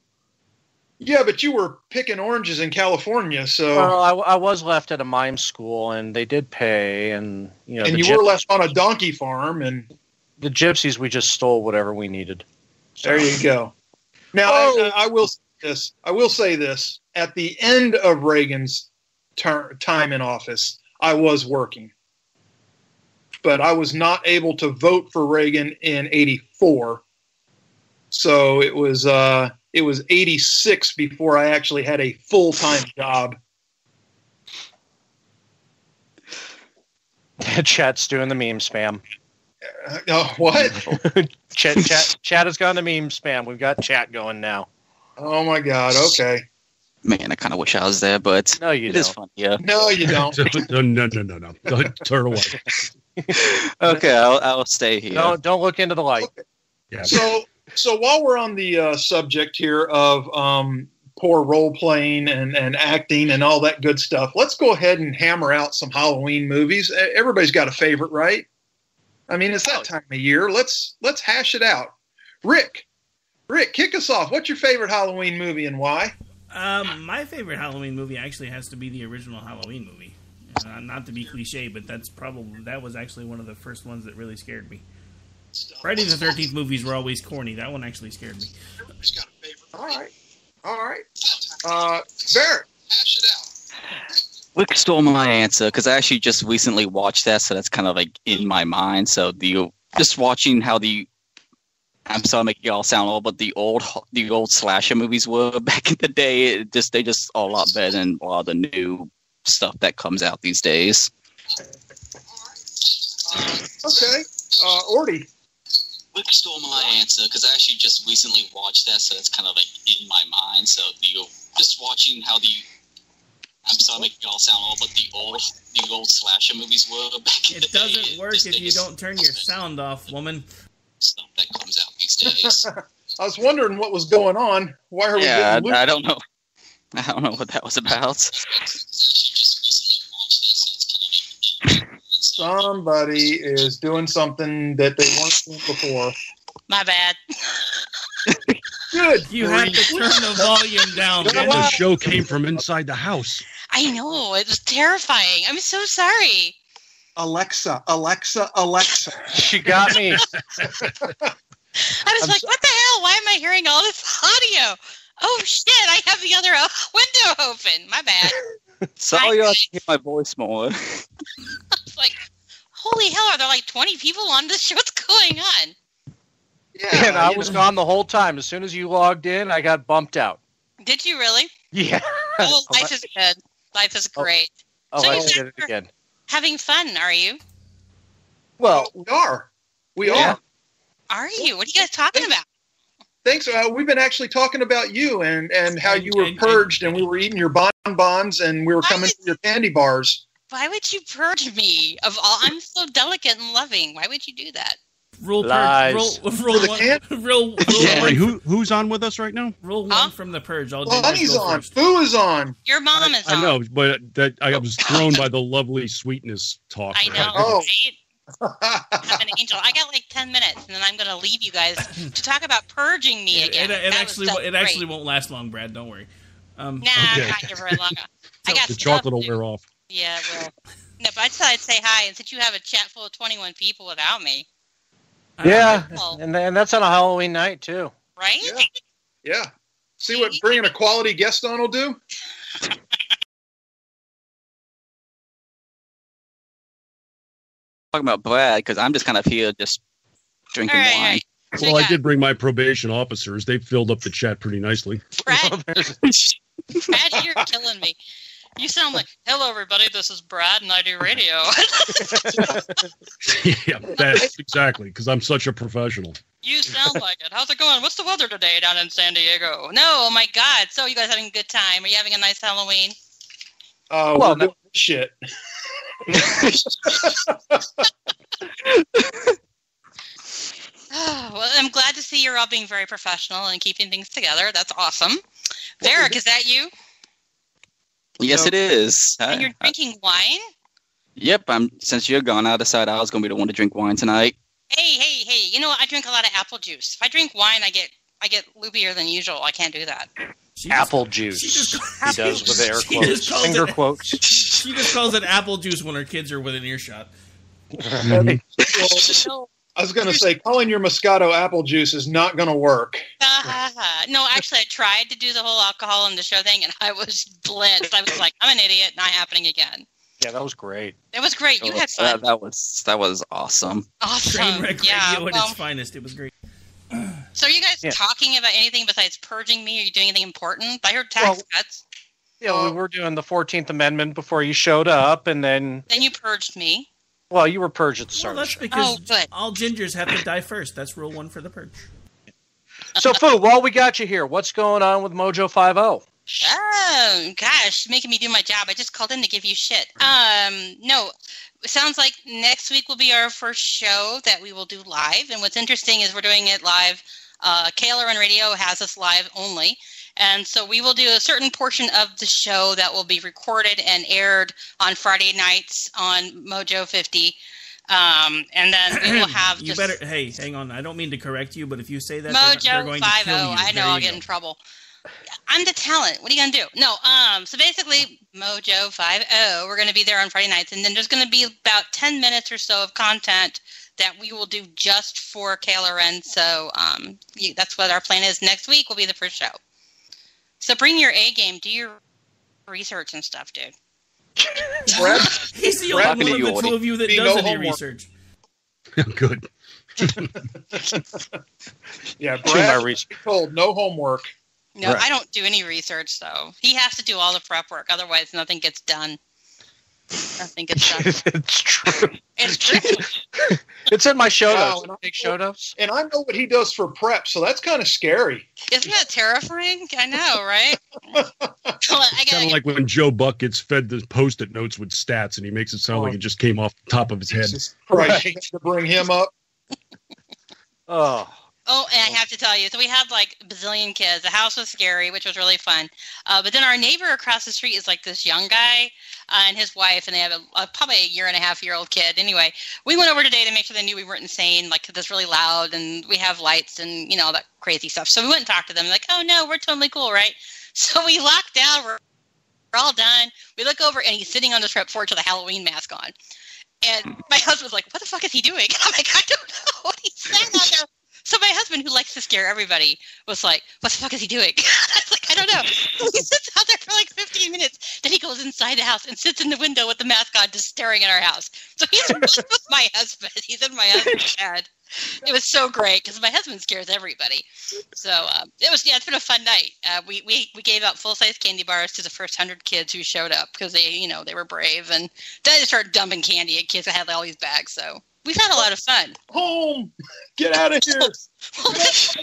Yeah, but you were picking oranges in California, so. Well, I was left at a mime school, and they did pay, and and you were left on a donkey farm, and the gypsies, we just stole whatever we needed. There you go. Now, I will say this: at the end of Reagan's time in office, I was working, but I was not able to vote for Reagan in '84, so it was 86 before I actually had a full-time job. Chat's doing the meme spam. What? Chat has gone to meme spam. We've got chat going now. Oh my God. Okay. Man, I kind of wish I was there, but no, you it don't. Is fun. Yeah. No, you don't. No. Turn away. Okay, I'll stay here. No, don't look into the light. Okay. Yeah. So while we're on the subject here of poor role playing and acting and all that good stuff, let's go ahead and hammer out some Halloween movies. Everybody's got a favorite, right? I mean, it's that time of year. Let's hash it out. Rick, kick us off. What's your favorite Halloween movie and why? My favorite Halloween movie actually has to be the original Halloween movie. Not to be cliche, but that was actually one of the first ones that really scared me. Friday the 13th movies were always corny. That one actually scared me. All right. Barrett, hash it out. Rick stole my answer because I actually just recently watched that, so that's kind of like in my mind. So just watching how I'm sorry, making y'all sound old, but the old slasher movies were back in the day. They just are a lot better than a lot of the new stuff that comes out these days. Okay, Orty. Rick stole my answer because I actually just recently watched that, so that's kind of like in my mind. So just watching how I'm sorry, making y'all sound old, but the old slasher movies were back in the day. It doesn't work if you don't turn your sound off, woman. Stuff that comes out these days. I was wondering what was going on. Why are we getting loose? I don't know. I don't know what that was about. Somebody is doing something that they weren't doing before. My bad. Good. You had to turn the volume down. The show came from inside the house. I know. It was terrifying. I'm so sorry. Alexa. She got me. I was like, what the hell? Why am I hearing all this audio? Oh, shit. I have the other window open. My bad. Sorry, you have to hear my voice more. I was like, holy hell, are there like 20 people on this show? What's going on? Yeah, and I was gone the whole time. As soon as you logged in, I got bumped out. Did you really? Yeah. Oh, life is good. Life is great. Oh, so I you did it again. Having fun, are you? Well, we are. We are. Are you? What are you guys talking about? Thanks. We've been actually talking about you and how you were purged and we were eating your bonbons and we were coming to your candy bars. Why would you purge me? I'm so delicate and loving. Why would you do that? Rule Lies. Rule Who's on with us right now? Rule 1 from the purge. Honey's on. Foo is on. Your mom is on. I know, but I was thrown by the lovely sweetness talk. I know, right? I'm an angel. I got like 10 minutes, and then I'm going to leave you guys to talk about purging me again. It actually won't last long, Brad. Don't worry. I'm not here very long. I got the chocolate will wear off. Yeah, it will. No, but I just thought I'd say hi, and since you have a chat full of 21 people without me. Yeah, and that's on a Halloween night, too. Right? Yeah. See what bringing a quality guest on will do? Talking about Brad, because I'm just kind of here just drinking wine. Well, I did bring my probation officers. They filled up the chat pretty nicely. Brad, you're killing me. You sound like, hello, everybody, this is Brad, and I do radio. Yeah, that's exactly, because I'm such a professional. You sound like it. How's it going? What's the weather today down in San Diego? No, oh my God. So you guys having a good time? Are you having a nice Halloween? Well, no shit. Well, I'm glad to see you're all being very professional and keeping things together. That's awesome. Varric, is that you? Yes, it is. And you're drinking wine? Yep. Since you're gone, I decided I was going to be the one to drink wine tonight. Hey! You know what? I drink a lot of apple juice. If I drink wine, I get loopier than usual. I can't do that. Apple juice. He does with air quotes. Finger quotes. She just calls it apple juice when her kids are within earshot. I was going to say, calling your Moscato apple juice is not going to work. No, actually, I tried to do the whole alcohol in the show thing, and I was blitzed. I was like, I'm an idiot, not happening again. Yeah, that was great. It was great. You had fun. That was awesome. Awesome. Trainwreck radio at its finest. It was great. So are you guys talking about anything besides purging me? Are you doing anything important? I heard tax cuts. Yeah, we were doing the 14th Amendment before you showed up, and then you purged me. Well, you were purged at the start. Well, that's because all gingers have to die first. That's rule 1 for the purge. So, Foo, while we got you here, what's going on with Mojo 50? Oh, gosh, making me do my job. I just called in to give you shit. No, it sounds like next week will be our first show that we will do live. And what's interesting is we're doing it live. KLRN Radio has us live only. And so we will do a certain portion of the show that will be recorded and aired on Friday nights on Mojo 50. And then we will have hey, hang on. I don't mean to correct you, but if you say that, Mojo they're going 50. to kill you. I know I'll get in trouble. I'm the talent. What are you going to do? No, so basically, Mojo 50, we're going to be there on Friday nights, and then there's going to be about 10 minutes or so of content that we will do just for KLRN. So that's what our plan is. Next week will be the first show. So bring your A game. Do your research and stuff, dude. He's the only one of the two of you that does any research. Good. Yeah, Brad told no homework. No, I don't do any research, though. He has to do all the prep work. Otherwise, nothing gets done. Nothing gets done. It's true. It's true. It's in my show notes. Big show notes. And I know what he does for prep, so that's kind of scary. Isn't that terrifying? I know, right? Kind of like when Joe Buck gets fed the Post-it notes with stats, and he makes it sound like it just came off the top of his head. Right, to bring him up. Oh, Oh, and I have to tell you, so we had like a bazillion kids. The house was scary, which was really fun. But then our neighbor across the street is like this young guy and his wife, and they have probably a 1.5-year-old kid. Anyway, we went over today to make sure they knew we weren't insane, like this really loud, and we have lights and, you know, all that crazy stuff. So we went and talked to them, like, oh, no, we're totally cool, right? So we locked down. We're all done. We look over, and he's sitting on the front porch with a Halloween mask on. And my husband's like, what the fuck is he doing? And I'm like, I don't know. He's standing out there. So my husband, who likes to scare everybody, was like, what the fuck is he doing? I was like, I don't know. So he sits out there for like 15 minutes. Then he goes inside the house and sits in the window with the mask on, just staring at our house. So he's with my husband. He's in my husband's bed. It was so great because my husband scares everybody. So it's been a fun night. We gave out full-size candy bars to the first 100 kids who showed up because they were brave. And then I started dumping candy at kids that had all these bags. So we've had a lot of fun. Home! Get out of here! Come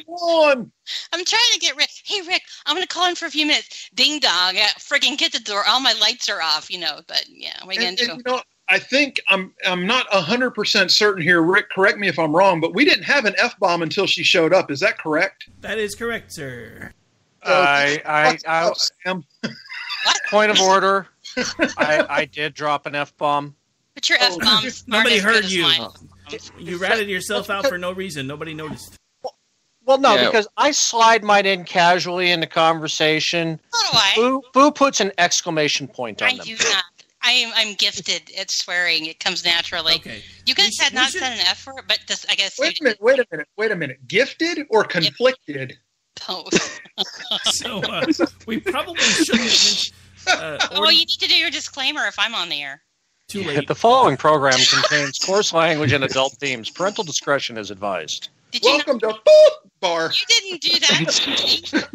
on! I'm trying to get Rick. Hey, Rick, I'm going to call in for a few minutes. Ding dong. Friggin' get the door. All my lights are off, But, yeah, what are you going to do? I think I'm not 100% certain here. Rick, correct me if I'm wrong, but we didn't have an F-bomb until she showed up. Is that correct? That is correct, sir. Point of order. I did drop an F-bomb. But your F-bomb's nobody heard you. You ratted yourself out for no reason. Nobody noticed. Well, no, because I slide mine in casually in the conversation. So do I. Boo puts an exclamation point on them. I do not. I'm gifted at swearing. It comes naturally. Okay. You guys had not said an F word, but this, I guess. Wait a minute. Gifted or conflicted? Both. So we probably shouldn't. You need to do your disclaimer if I'm on the air. Too late. The following program contains coarse language and adult themes. Parental discretion is advised. Welcome to FOOBAR. You didn't do that.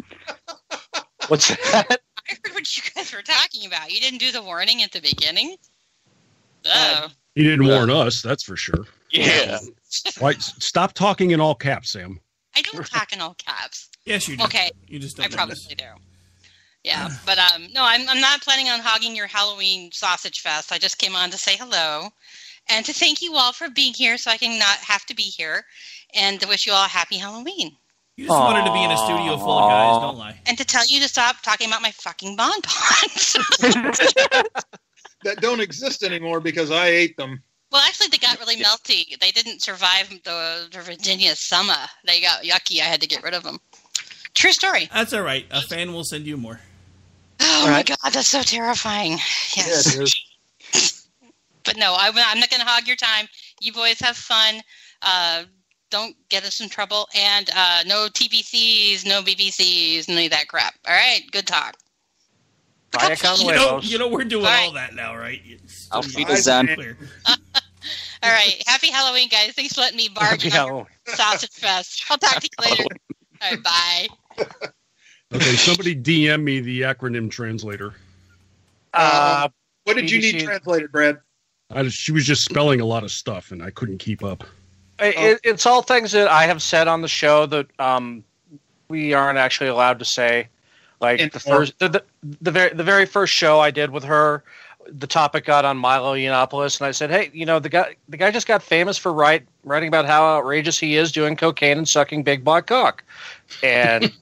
What's that? I heard what you guys were talking about. You didn't do the warning at the beginning? He didn't warn us, that's for sure. Yeah. Right, stop talking in all caps, Sam. I don't talk in all caps. Yes, you do. Okay. You just don't. I probably do. Yeah, but no, I'm not planning on hogging your Halloween sausage fest. I just came on to say hello and to thank you all for being here so I can not have to be here and to wish you all a happy Halloween. You just wanted to be in a studio full of guys, don't lie. And to tell you to stop talking about my fucking bonbons. That don't exist anymore because I ate them. Well, actually, they got really melty. They didn't survive the Virginia summer. They got yucky. I had to get rid of them. True story. That's all right. A fan will send you more. Oh, my God. That's so terrifying. Yes. Yeah, it is. But no, I'm not going to hog your time. You boys have fun. Don't get us in trouble. And no TBCs, no BBCs, none of that crap. All right? Good talk. You know we're doing all that now, right? I'll feed the Zen. All right. Happy Halloween, guys. Thanks for letting me barge on your sausage fest. I'll talk to you later. All right, bye. Okay, somebody DM me the acronym translator. What did you need translated, Brad? She was just spelling a lot of stuff, and I couldn't keep up. It's all things that I have said on the show that we aren't actually allowed to say. Like the very first show I did with her, the topic got on Milo Yiannopoulos, and I said, "Hey, the guy just got famous for writing about how outrageous he is doing cocaine and sucking big black cock," and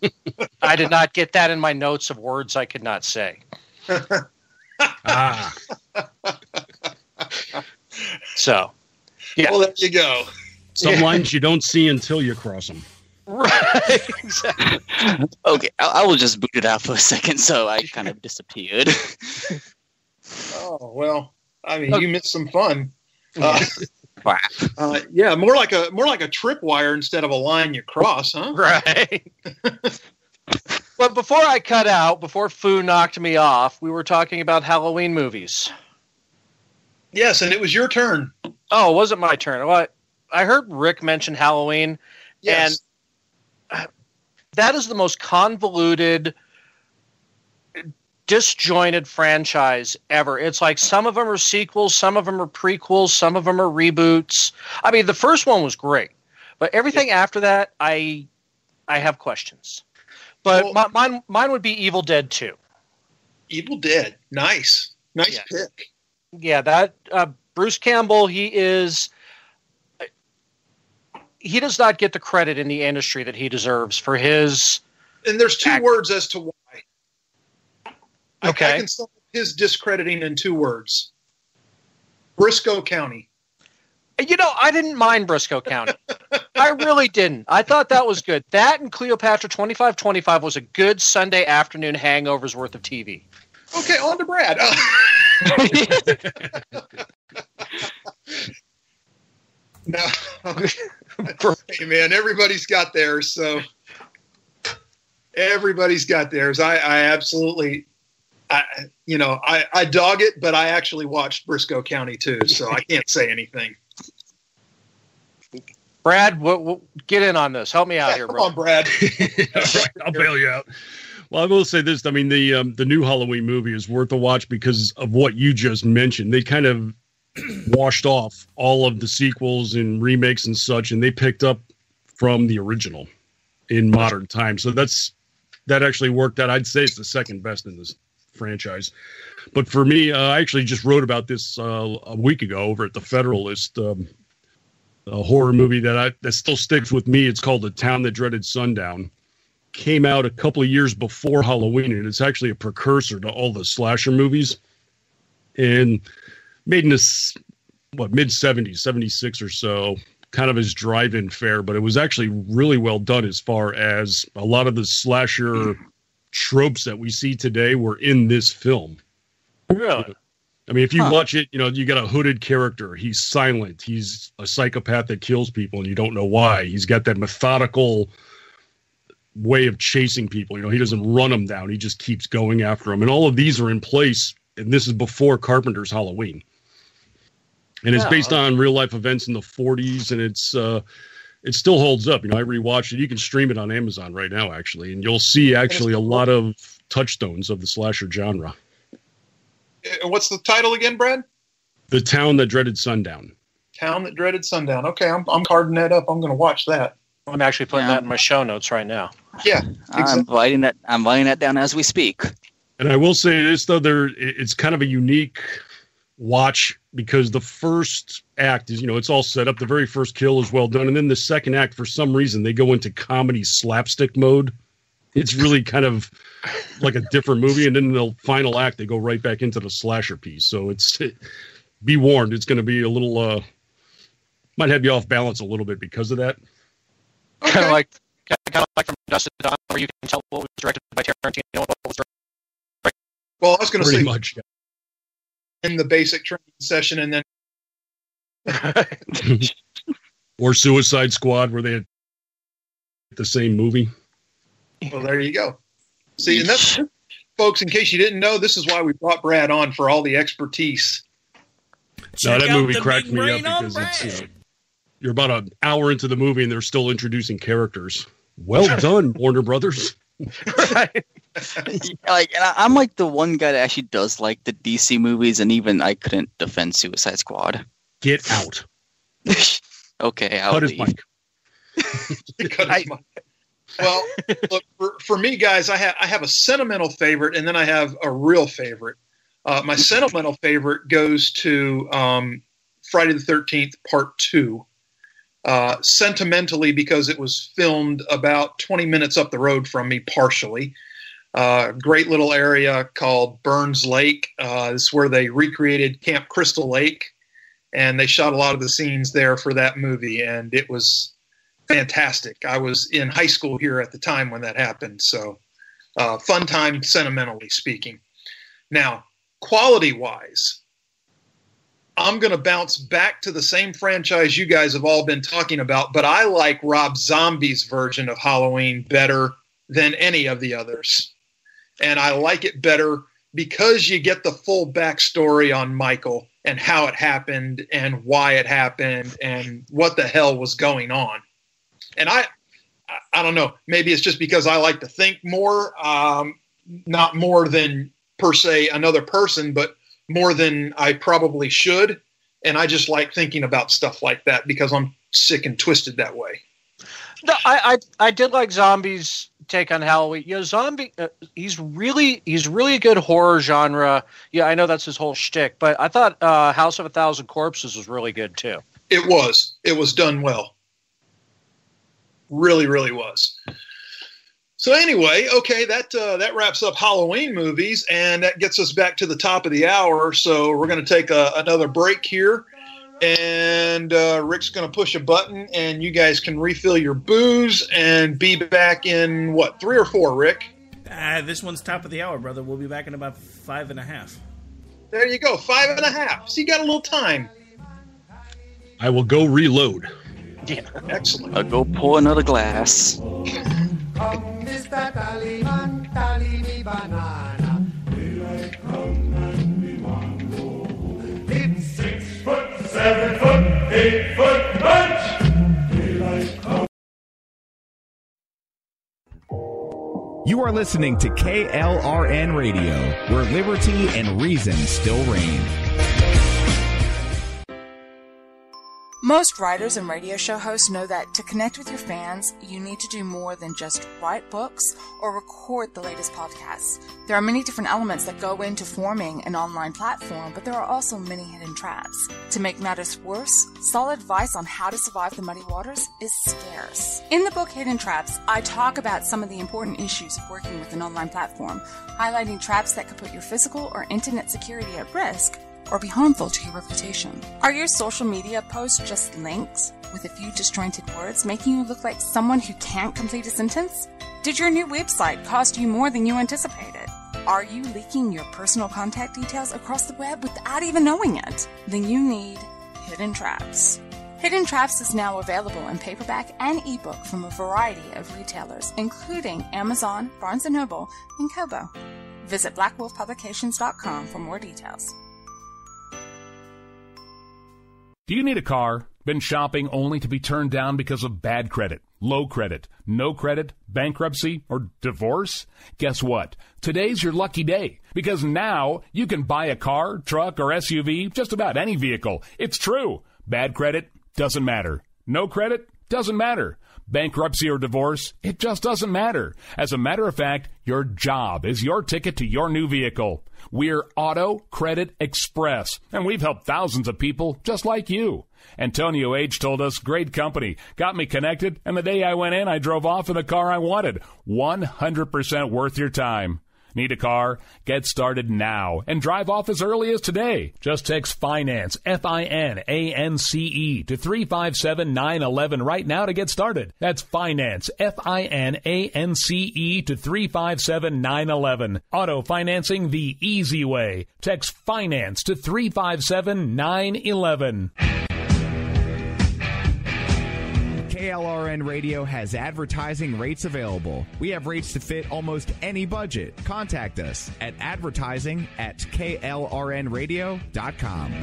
I did not get that in my notes of words I could not say. So, yeah. Well, there you go. Some lines you don't see until you cross them. Right, exactly. Okay, I will just boot it out for a second, so I kind of disappeared. Oh well, I mean, you missed some fun. Wow. Yeah, more like a tripwire instead of a line you cross, huh? Right. But before I cut out, before Foo knocked me off, we were talking about Halloween movies. Yes, and it was your turn. Oh, it wasn't my turn. Well, I heard Rick mention Halloween, yes. And that is the most convoluted, disjointed franchise ever. It's like some of them are sequels, some of them are prequels, some of them are reboots. I mean, the first one was great, but everything after that, I have questions. But mine would be Evil Dead 2. Evil Dead, nice pick. Yeah, that Bruce Campbell, he is he does not get the credit in the industry that he deserves for his. And there's two words as to why. Okay. I can sum his discrediting in 2 words. Briscoe County. You know, I didn't mind Briscoe County. I really didn't. I thought that was good. That and Cleopatra 2525 was a good Sunday afternoon hangover's worth of TV. Okay, on to Brad. No. Hey, man, everybody's got theirs, so everybody's got theirs. I absolutely, I dog it, but I actually watched Briscoe County too, so I can't say anything. Brad, get in on this. Help me out here, bro. Come on, Brad. I'll bail you out. Well, I will say this. I mean, the new Halloween movie is worth a watch because of what you just mentioned. They kind of washed off all of the sequels and remakes and such, and they picked up from the original in modern times. So that actually worked out. I'd say it's the second best in this franchise. But for me, I actually just wrote about this a week ago over at the Federalist. A horror movie that still sticks with me. It's called The Town That Dreaded Sundown. Came out a couple of years before Halloween, and it's actually a precursor to all the slasher movies. And made in the mid-70s, 76 or so, kind of as drive-in fare, but it was actually really well done as far as a lot of the slasher tropes that we see today were in this film. Really? I mean, if you watch it, you got a hooded character. He's silent. He's a psychopath that kills people, and you don't know why. He's got that methodical way of chasing people. He doesn't run them down. He just keeps going after them. And all of these are in place, and this is before Carpenter's Halloween. And it's based on real-life events in the 40s, and it still holds up. I rewatched it. You can stream it on Amazon right now, actually, and you'll see actually a lot of touchstones of the slasher genre. What's the title again, Brad? The Town That Dreaded Sundown. Town That Dreaded Sundown. Okay, I'm carding that up. I'm going to watch that. I'm actually putting that in my show notes right now. Yeah, exactly. I'm writing that down as we speak. And I will say this though, it's kind of a unique watch because the first act is, it's all set up. The very first kill is well done, and then the second act, for some reason, they go into comedy slapstick mode. It's really kind of like a different movie, and then the final act, they go right back into the slasher piece. So be warned, it's going to be a little, might have you off balance a little bit because of that. Okay. Kind of like from Dust to Dawn, where you can tell what was directed by Tarantino and what was directed. Well, I was going to say, much in the basic training session, and then or Suicide Squad, where they had the same movie. Well, there you go. See, and that's, folks, in case you didn't know, this is why we brought Brad on, for all the expertise. No, that movie cracked me up because it's you're about an hour into the movie and they're still introducing characters. Well done, Warner Brothers. Right. I'm like the one guy that actually does like the DC movies, and even I couldn't defend Suicide Squad. Get out. Okay, I'll Cut leave. His mic. Well, look, for me, guys, I have a sentimental favorite, and then I have a real favorite. My sentimental favorite goes to Friday the 13th, Part 2. Sentimentally, because it was filmed about 20 minutes up the road from me, partially. Great little area called Burns Lake. This is where they recreated Camp Crystal Lake, and they shot a lot of the scenes there for that movie, and it was fantastic. I was in high school here at the time when that happened, so fun time, sentimentally speaking. Now, quality-wise, I'm going to bounce back to the same franchise you guys have all been talking about, but I like Rob Zombie's version of Halloween better than any of the others. And I like it better because you get the full backstory on Michael and how it happened and why it happened and what the hell was going on. And I don't know, maybe it's just because I like to think more, not more than per se another person, but more than I probably should. And I just like thinking about stuff like that because I'm sick and twisted that way. No, I did like Zombie's take on Halloween. Zombie, he's really a good horror genre. Yeah, I know that's his whole shtick, but I thought House of a Thousand Corpses was really good too. It was done well. Really, really was. So anyway, okay, that wraps up Halloween movies, and that gets us back to the top of the hour. So we're going to take another break here, and Rick's going to push a button, and you guys can refill your booze and be back in, 3 or 4, Rick? This one's top of the hour, brother. We'll be back in about 5.5. There you go, 5.5. So you got a little time. I will go reload. Yeah, excellent. I'll go pour another glass. Come, Mr. Tallyman, tally me banana. Daylight come and we want go. It's 6 foot, 7 foot, 8 foot bunch. Daylight come. You are listening to KLRN Radio, where liberty and reason still reign. Most writers and radio show hosts know that to connect with your fans, you need to do more than just write books or record the latest podcasts. There are many different elements that go into forming an online platform, but there are also many hidden traps. To make matters worse, solid advice on how to survive the muddy waters is scarce. In the book Hidden Traps, I talk about some of the important issues of working with an online platform, highlighting traps that could put your physical or internet security at risk, or be harmful to your reputation. Are your social media posts just links with a few disjointed words, making you look like someone who can't complete a sentence? Did your new website cost you more than you anticipated? Are you leaking your personal contact details across the web without even knowing it? Then you need Hidden Traps. Hidden Traps is now available in paperback and ebook from a variety of retailers, including Amazon, Barnes & Noble, and Kobo. Visit blackwolfpublications.com for more details. Do you need a car? Been shopping only to be turned down because of bad credit, low credit, no credit, bankruptcy, or divorce? Guess what? Today's your lucky day, because now you can buy a car, truck, or SUV, just about any vehicle. It's true. Bad credit doesn't matter. No credit doesn't matter. Bankruptcy or divorce, it just doesn't matter. As a matter of fact, your job is your ticket to your new vehicle. We're Auto Credit Express, and we've helped thousands of people just like you. Antonio H. told us, great company, got me connected, and the day I went in, I drove off in the car I wanted. 100% worth your time. Need a car? Get started now and drive off as early as today. Just text FINANCE, FINANCE, to 357-911 right now to get started. That's FINANCE, FINANCE, to 357-911. Auto financing the easy way. Text FINANCE to 357-911. KLRN Radio has advertising rates available. We have rates to fit almost any budget. Contact us at advertising@klrnradio.com.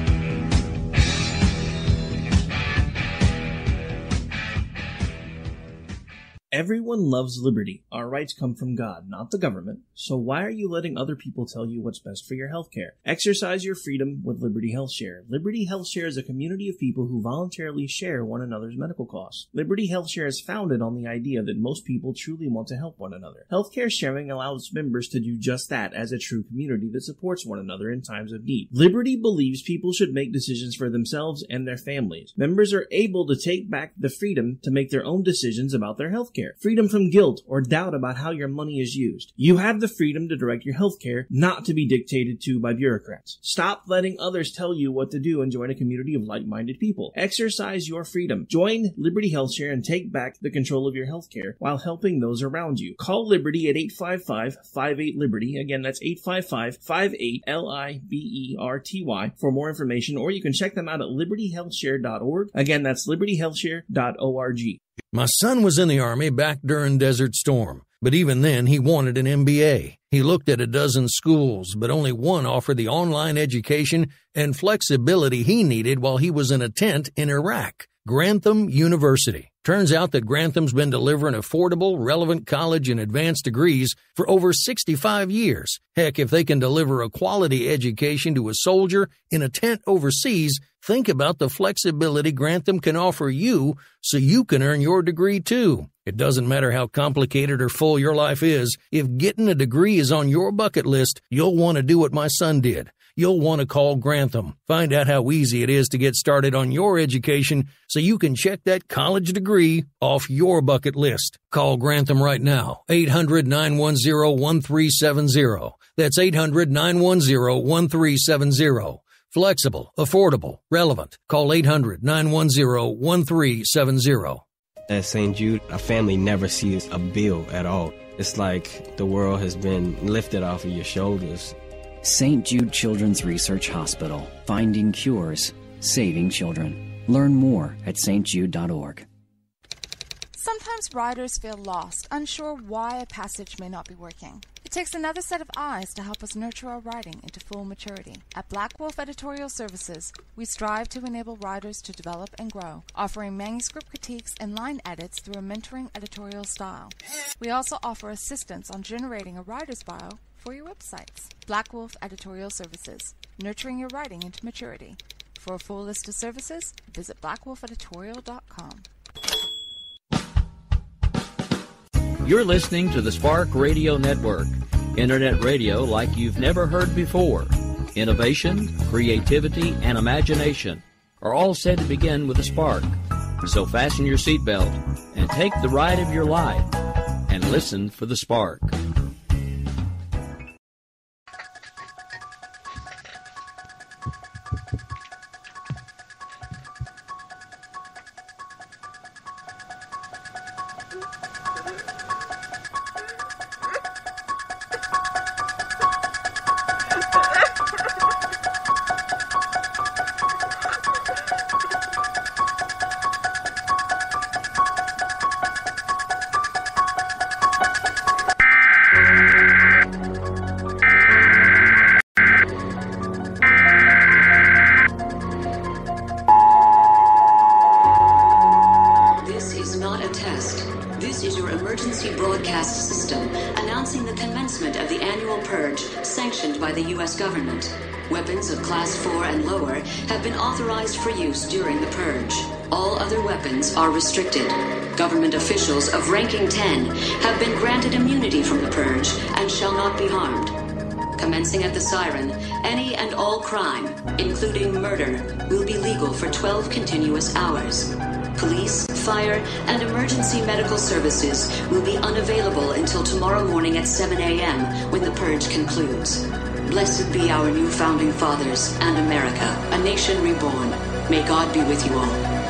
Everyone loves liberty. Our rights come from God, not the government. So why are you letting other people tell you what's best for your healthcare? Exercise your freedom with Liberty Health Share. Liberty Health Share is a community of people who voluntarily share one another's medical costs. Liberty Health Share is founded on the idea that most people truly want to help one another. Healthcare sharing allows members to do just that as a true community that supports one another in times of need. Liberty believes people should make decisions for themselves and their families. Members are able to take back the freedom to make their own decisions about their healthcare. Freedom from guilt or doubt about how your money is used. You have the freedom to direct your healthcare, not to be dictated to by bureaucrats. Stop letting others tell you what to do and join a community of like-minded people. Exercise your freedom. Join Liberty Health Share and take back the control of your healthcare while helping those around you. Call Liberty at 855-58-LIBERTY. Again, that's 855-58-LIBERTY for more information, or you can check them out at libertyhealthshare.org. Again, that's libertyhealthshare.org. My son was in the Army back during Desert Storm, but even then he wanted an MBA. He looked at a dozen schools, but only one offered the online education and flexibility he needed while he was in a tent in Iraq. Grantham University. Turns out that Grantham's been delivering affordable, relevant college and advanced degrees for over 65 years. Heck, if they can deliver a quality education to a soldier in a tent overseas, think about the flexibility Grantham can offer you so you can earn your degree too. It doesn't matter how complicated or full your life is. If getting a degree is on your bucket list, you'll want to do what my son did. you'll want to call Grantham. Find out how easy it is to get started on your education so you can check that college degree off your bucket list. Call Grantham right now, 800-910-1370. That's 800-910-1370. Flexible, affordable, relevant. Call 800-910-1370. At St. Jude, a family never sees a bill at all. It's like the world has been lifted off of your shoulders. St. Jude Children's Research Hospital. Finding cures, saving children. Learn more at stjude.org. Sometimes riders feel lost, unsure why a passage may not be working. It takes another set of eyes to help us nurture our writing into full maturity. At Black Wolf Editorial Services, we strive to enable writers to develop and grow, offering manuscript critiques and line edits through a mentoring editorial style. We also offer assistance on generating a writer's bio for your websites. Black Wolf Editorial Services, nurturing your writing into maturity. For a full list of services, visit blackwolfeditorial.com. You're listening to the Spark Radio Network, internet radio like you've never heard before. Innovation, creativity, and imagination are all said to begin with a spark. So fasten your seatbelt and take the ride of your life and listen for the spark. Are restricted. Government officials of ranking 10 have been granted immunity from the purge and shall not be harmed. Commencing at the siren, any and all crime, including murder, will be legal for 12 continuous hours. Police, fire, and emergency medical services will be unavailable until tomorrow morning at 7 a.m. when the purge concludes. Blessed be our new founding fathers and America, a nation reborn. May God be with you all.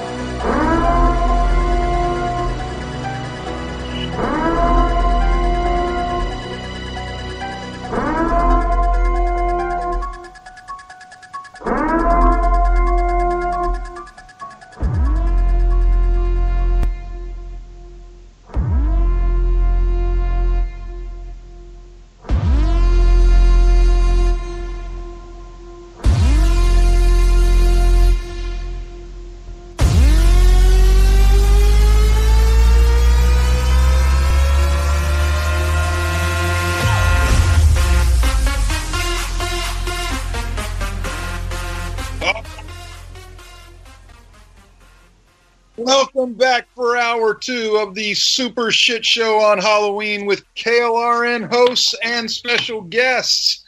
Welcome back for hour 2 of the Super Shit Show on Halloween with KLRN hosts and special guests.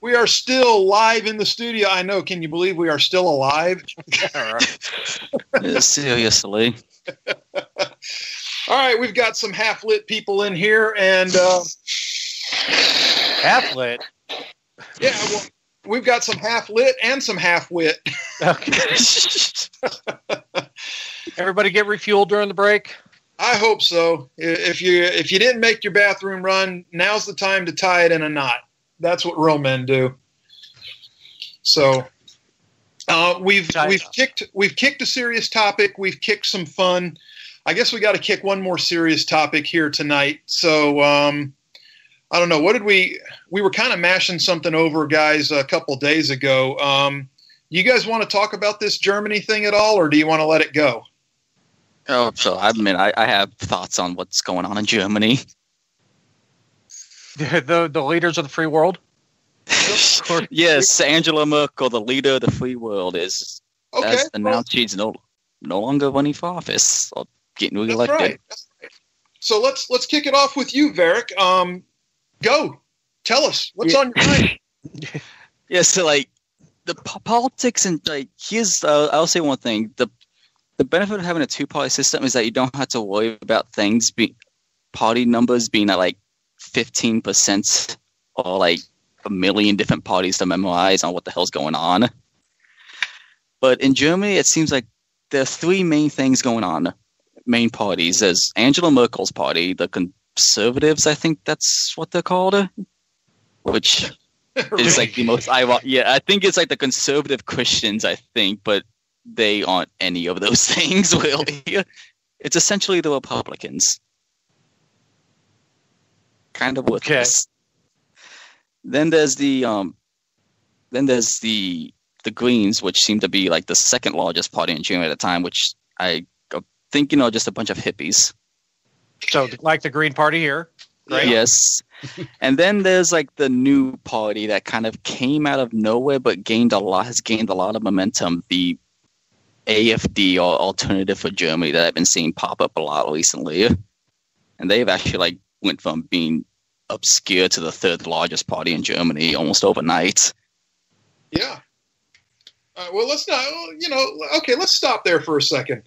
We are still live in the studio. I know. Can you believe we are still alive? Seriously. All right. We've got some half-lit people in here. And half-lit? Yeah. Well, we've got some half-lit and some half-wit. Okay. Everybody get refueled during the break? I hope so. If you didn't make your bathroom run, now's the time to tie it in a knot. That's what real men do. So we've kicked a serious topic. We've kicked some fun. I guess we got to kick one more serious topic here tonight. So I don't know. What did we were kind of mashing something over, guys, a couple days ago. You guys want to talk about this Germany thing at all, or do you want to let it go? Oh, so I mean, I have thoughts on what's going on in Germany. The leaders of the free world? Yes, Angela Merkel, the leader of the free world, has announced she's no longer running for office or getting reelected. Right. So let's kick it off with you, Varric. Go. Tell us. What's on your mind? Yeah, so like the politics and like here's I'll say one thing: the benefit of having a two-party system is that you don't have to worry about things party numbers being at like 15% or like a million different parties to memorize on what the hell's going on. But in Germany, it seems like there are three main things going on. Main parties. There's Angela Merkel's party, the Conservatives, I think that's what they're called, which is like the most ironic. Yeah, I think it's like the conservative Christians, I think, but they aren't any of those things, really. It's essentially the Republicans. Kind of worthless. Okay. Then there's the Greens, which seem to be like the second largest party in Germany at the time, which I think, just a bunch of hippies. So like the Green Party here, right? Yes. And then there's like the new party that kind of came out of nowhere but has gained a lot of momentum. The AFD, or Alternative for Germany, that I've been seeing pop up a lot recently. And they've actually like went from being obscure to the third largest party in Germany almost overnight. Yeah. Well, let's not, okay, let's stop there for a second.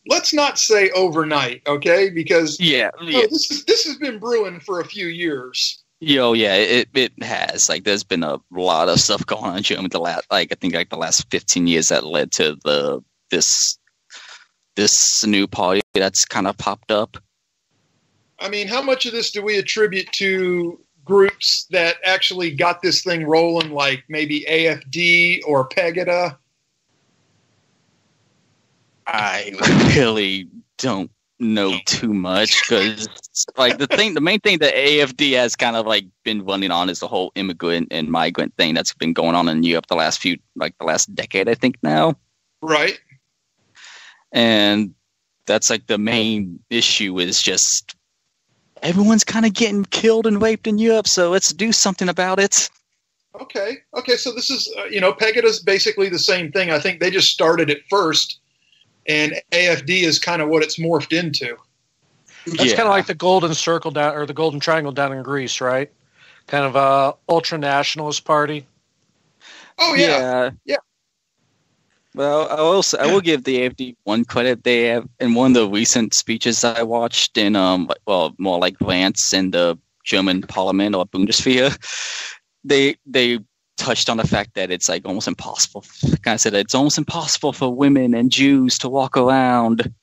Let's not say overnight, okay? Because this has been brewing for a few years. It has. Like, there's been a lot of stuff going on in Germany the last 15 years that led to this new party that's kind of popped up. I mean, how much of this do we attribute to groups that actually got this thing rolling, like maybe AFD or Pegida? I really don't know too much because, like, the main thing that AFD has kind of like been running on is the whole immigrant and migrant thing that's been going on in Europe the last decade, I think now. Right. And that's like the main issue is just everyone's kind of getting killed and raped in Europe, so let's do something about it. Okay. So this is, Pegida's basically the same thing. I think they just started it first, and AFD is kind of what it's morphed into. That's kind of like the Golden Circle down, or the Golden Triangle down in Greece, right? Kind of a ultra-nationalist party. Oh, yeah. Yeah. Well, I will give the AFD one credit. They have, in one of the recent speeches I watched in, more like rants in the German parliament or Bundeswehr, they touched on the fact that it's like almost impossible. Kind of said it's almost impossible for women and Jews to walk around.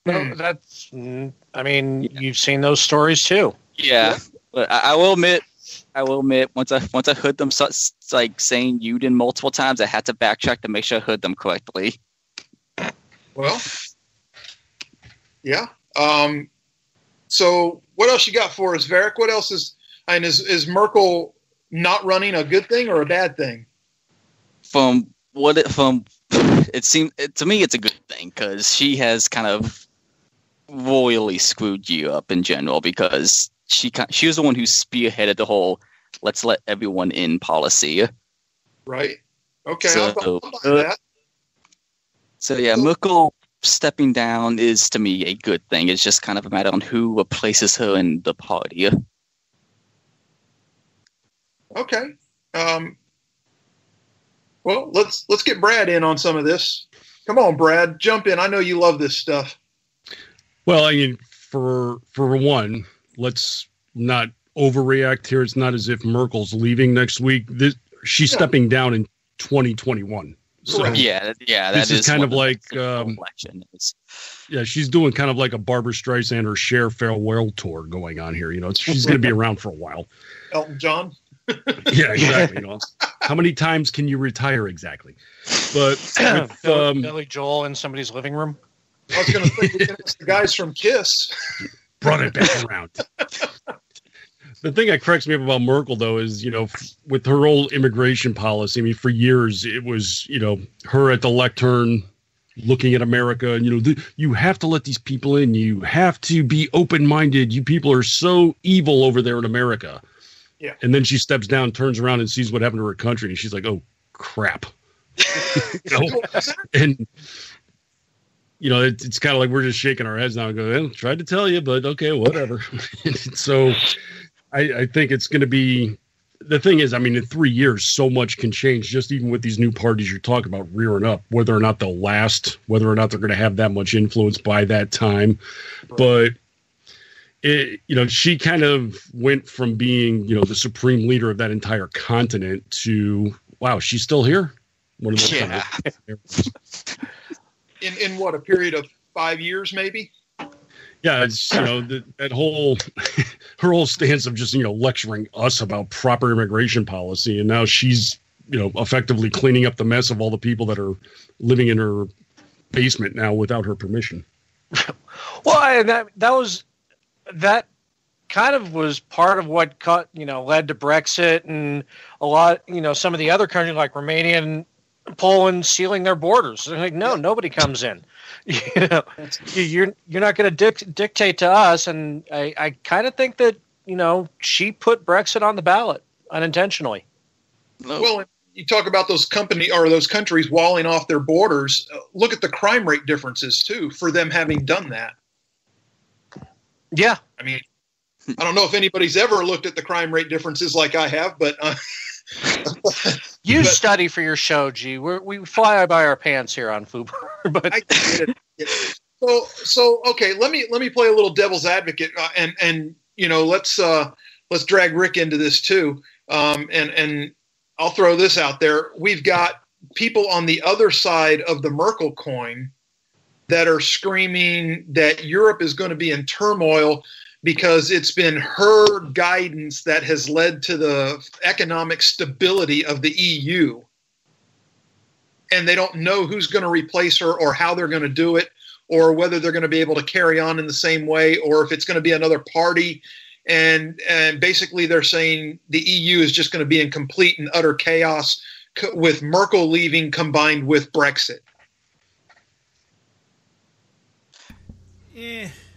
Well, you've seen those stories too. Yeah. But I will admit, once I heard them like saying Juden multiple times, I had to backtrack to make sure I heard them correctly. Well, yeah. So what else you got for us, Varric? What else is Merkel not running a good thing or a bad thing? It seemed to me it's a good thing because she has kind of royally screwed you up in general because she was the one who spearheaded the whole "let's let everyone in" policy. Right. Okay. So, I'll buy that. So yeah, Merkel stepping down is to me a good thing. It's just kind of a matter on who replaces her in the party. Okay. Well, let's get Brad in on some of this. Come on, Brad, jump in. I know you love this stuff. Well, I mean, for one, let's not overreact here. It's not as if Merkel's leaving next week. She's stepping down in 2021. So yeah, this is kind of like she's doing kind of like a Barbra Streisand or Cher farewell tour going on here. She's going to be around for a while. Elton John. Yeah, exactly. How many times can you retire exactly? But with, Billy Joel in somebody's living room. I was going to think it's the guys from Kiss. Brought it back around. The thing that cracks me up about Merkel, though, is, with her old immigration policy, I mean, for years, it was, her at the lectern looking at America and, you have to let these people in. You have to be open-minded. You people are so evil over there in America. Yeah. And then she steps down, turns around and sees what happened to her country. And she's like, oh, crap. And, it's kind of like we're just shaking our heads now and go, tried to tell you, but okay, whatever. So I think it's going to be the thing is, I mean, in 3 years, so much can change, just even with these new parties you're talking about rearing up, whether or not they'll last, whether or not they're going to have that much influence by that time. Right. But, she kind of went from being, the supreme leader of that entire continent to, wow, she's still here? One of those in what, a period of 5 years, maybe? Yeah, it's, that whole, her whole stance of just, lecturing us about proper immigration policy. And now she's, effectively cleaning up the mess of all the people that are living in her basement now without her permission. Well, that kind of was part of what led to Brexit and a lot, some of the other countries like Romania and Poland sealing their borders. They're like, no, nobody comes in. You're not going to dictate to us. And I kind of think that, she put Brexit on the ballot unintentionally. Well, you talk about those countries walling off their borders. Look at the crime rate differences too, for them having done that. Yeah. I mean, I don't know if anybody's ever looked at the crime rate differences like I have, but you study for your show, G. We fly by our pants here on FOOBAR. But I get it. So okay, let me play a little devil's advocate, and let's drag Rick into this too, and I'll throw this out there. We've got people on the other side of the Merkel coin that are screaming that Europe is going to be in turmoil because it's been her guidance that has led to the economic stability of the EU. And they don't know who's going to replace her or how they're going to do it, or whether they're going to be able to carry on in the same way, or if it's going to be another party. And basically they're saying the EU is just going to be in complete and utter chaos with Merkel leaving combined with Brexit.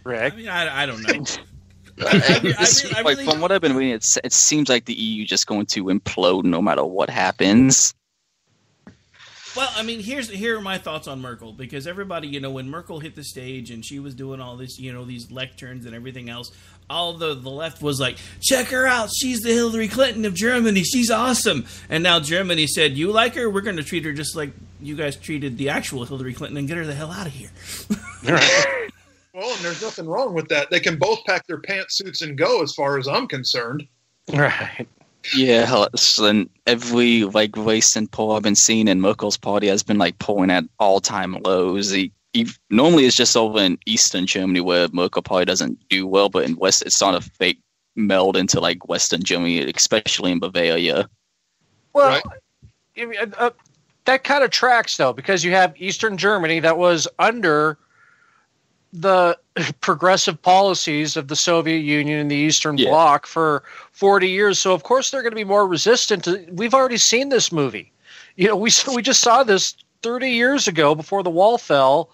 Rick? I mean, I don't know. From what I've been reading, it seems like the EU is just going to implode no matter what happens. Well, I mean, here are my thoughts on Merkel, because everybody, when Merkel hit the stage and she was doing all this, these lecturns and everything else, all the left was like, check her out, she's the Hillary Clinton of Germany, she's awesome. And now Germany said, you like her? We're going to treat her just like you guys treated the actual Hillary Clinton and get her the hell out of here. Well, and there's nothing wrong with that. They can both pack their pantsuits and go, as far as I'm concerned. Right. Yeah, and every race and poll I've been seeing in Merkel's party has been polling at all-time lows. Normally it's just over in Eastern Germany where Merkel probably doesn't do well, but in West it's starting to fake meld into Western Germany, especially in Bavaria. Well, right. That kind of tracks though, because you have Eastern Germany that was under the progressive policies of the Soviet Union and the Eastern Bloc for 40 years. So of course they're going to be more resistant to, we've already seen this movie. We just saw this 30 years ago before the wall fell,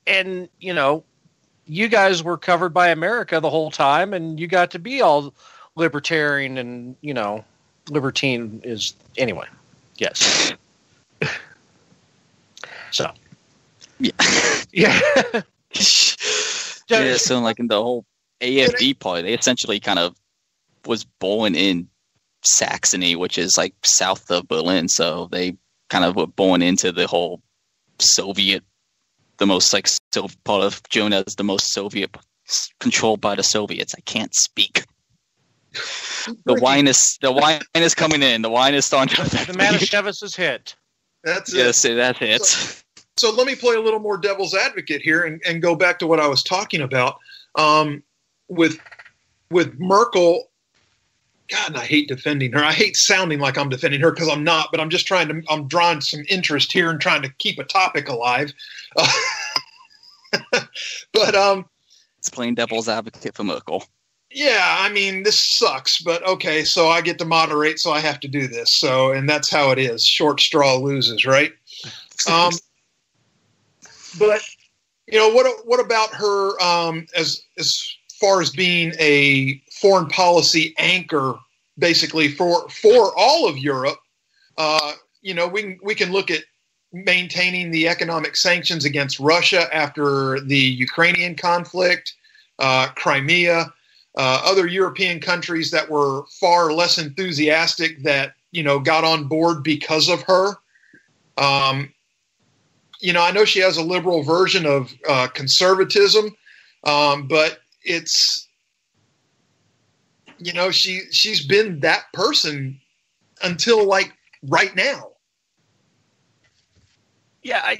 and you guys were covered by America the whole time, and you got to be all libertarian and libertine is anyway. Yes. So yeah. Yeah, so in the whole AFD party, they essentially kind of was born in Saxony, which is south of Berlin. So they kind of were born into the whole Soviet, the most part of Germany as the most Soviet controlled by the Soviets. I can't speak. The wine is coming in. The wine is starting to affect the Manischewitz is hit. That's it. Yes, that hits. So let me play a little more devil's advocate here and go back to what I was talking about with Merkel. God, and I hate defending her. I hate sounding like I'm defending her because I'm not, but I'm just I'm drawing some interest here and trying to keep a topic alive. But it's playing devil's advocate for Merkel. Yeah, I mean, this sucks, but okay, so I get to moderate, so I have to do this. So, and that's how it is. Short straw loses, right? But what about her as far as being a foreign policy anchor, basically for all of Europe? We can look at maintaining the economic sanctions against Russia after the Ukrainian conflict, Crimea. other European countries that were far less enthusiastic that, got on board because of her. I know she has a liberal version of conservatism, but it's, she's been that person until like right now. Yeah,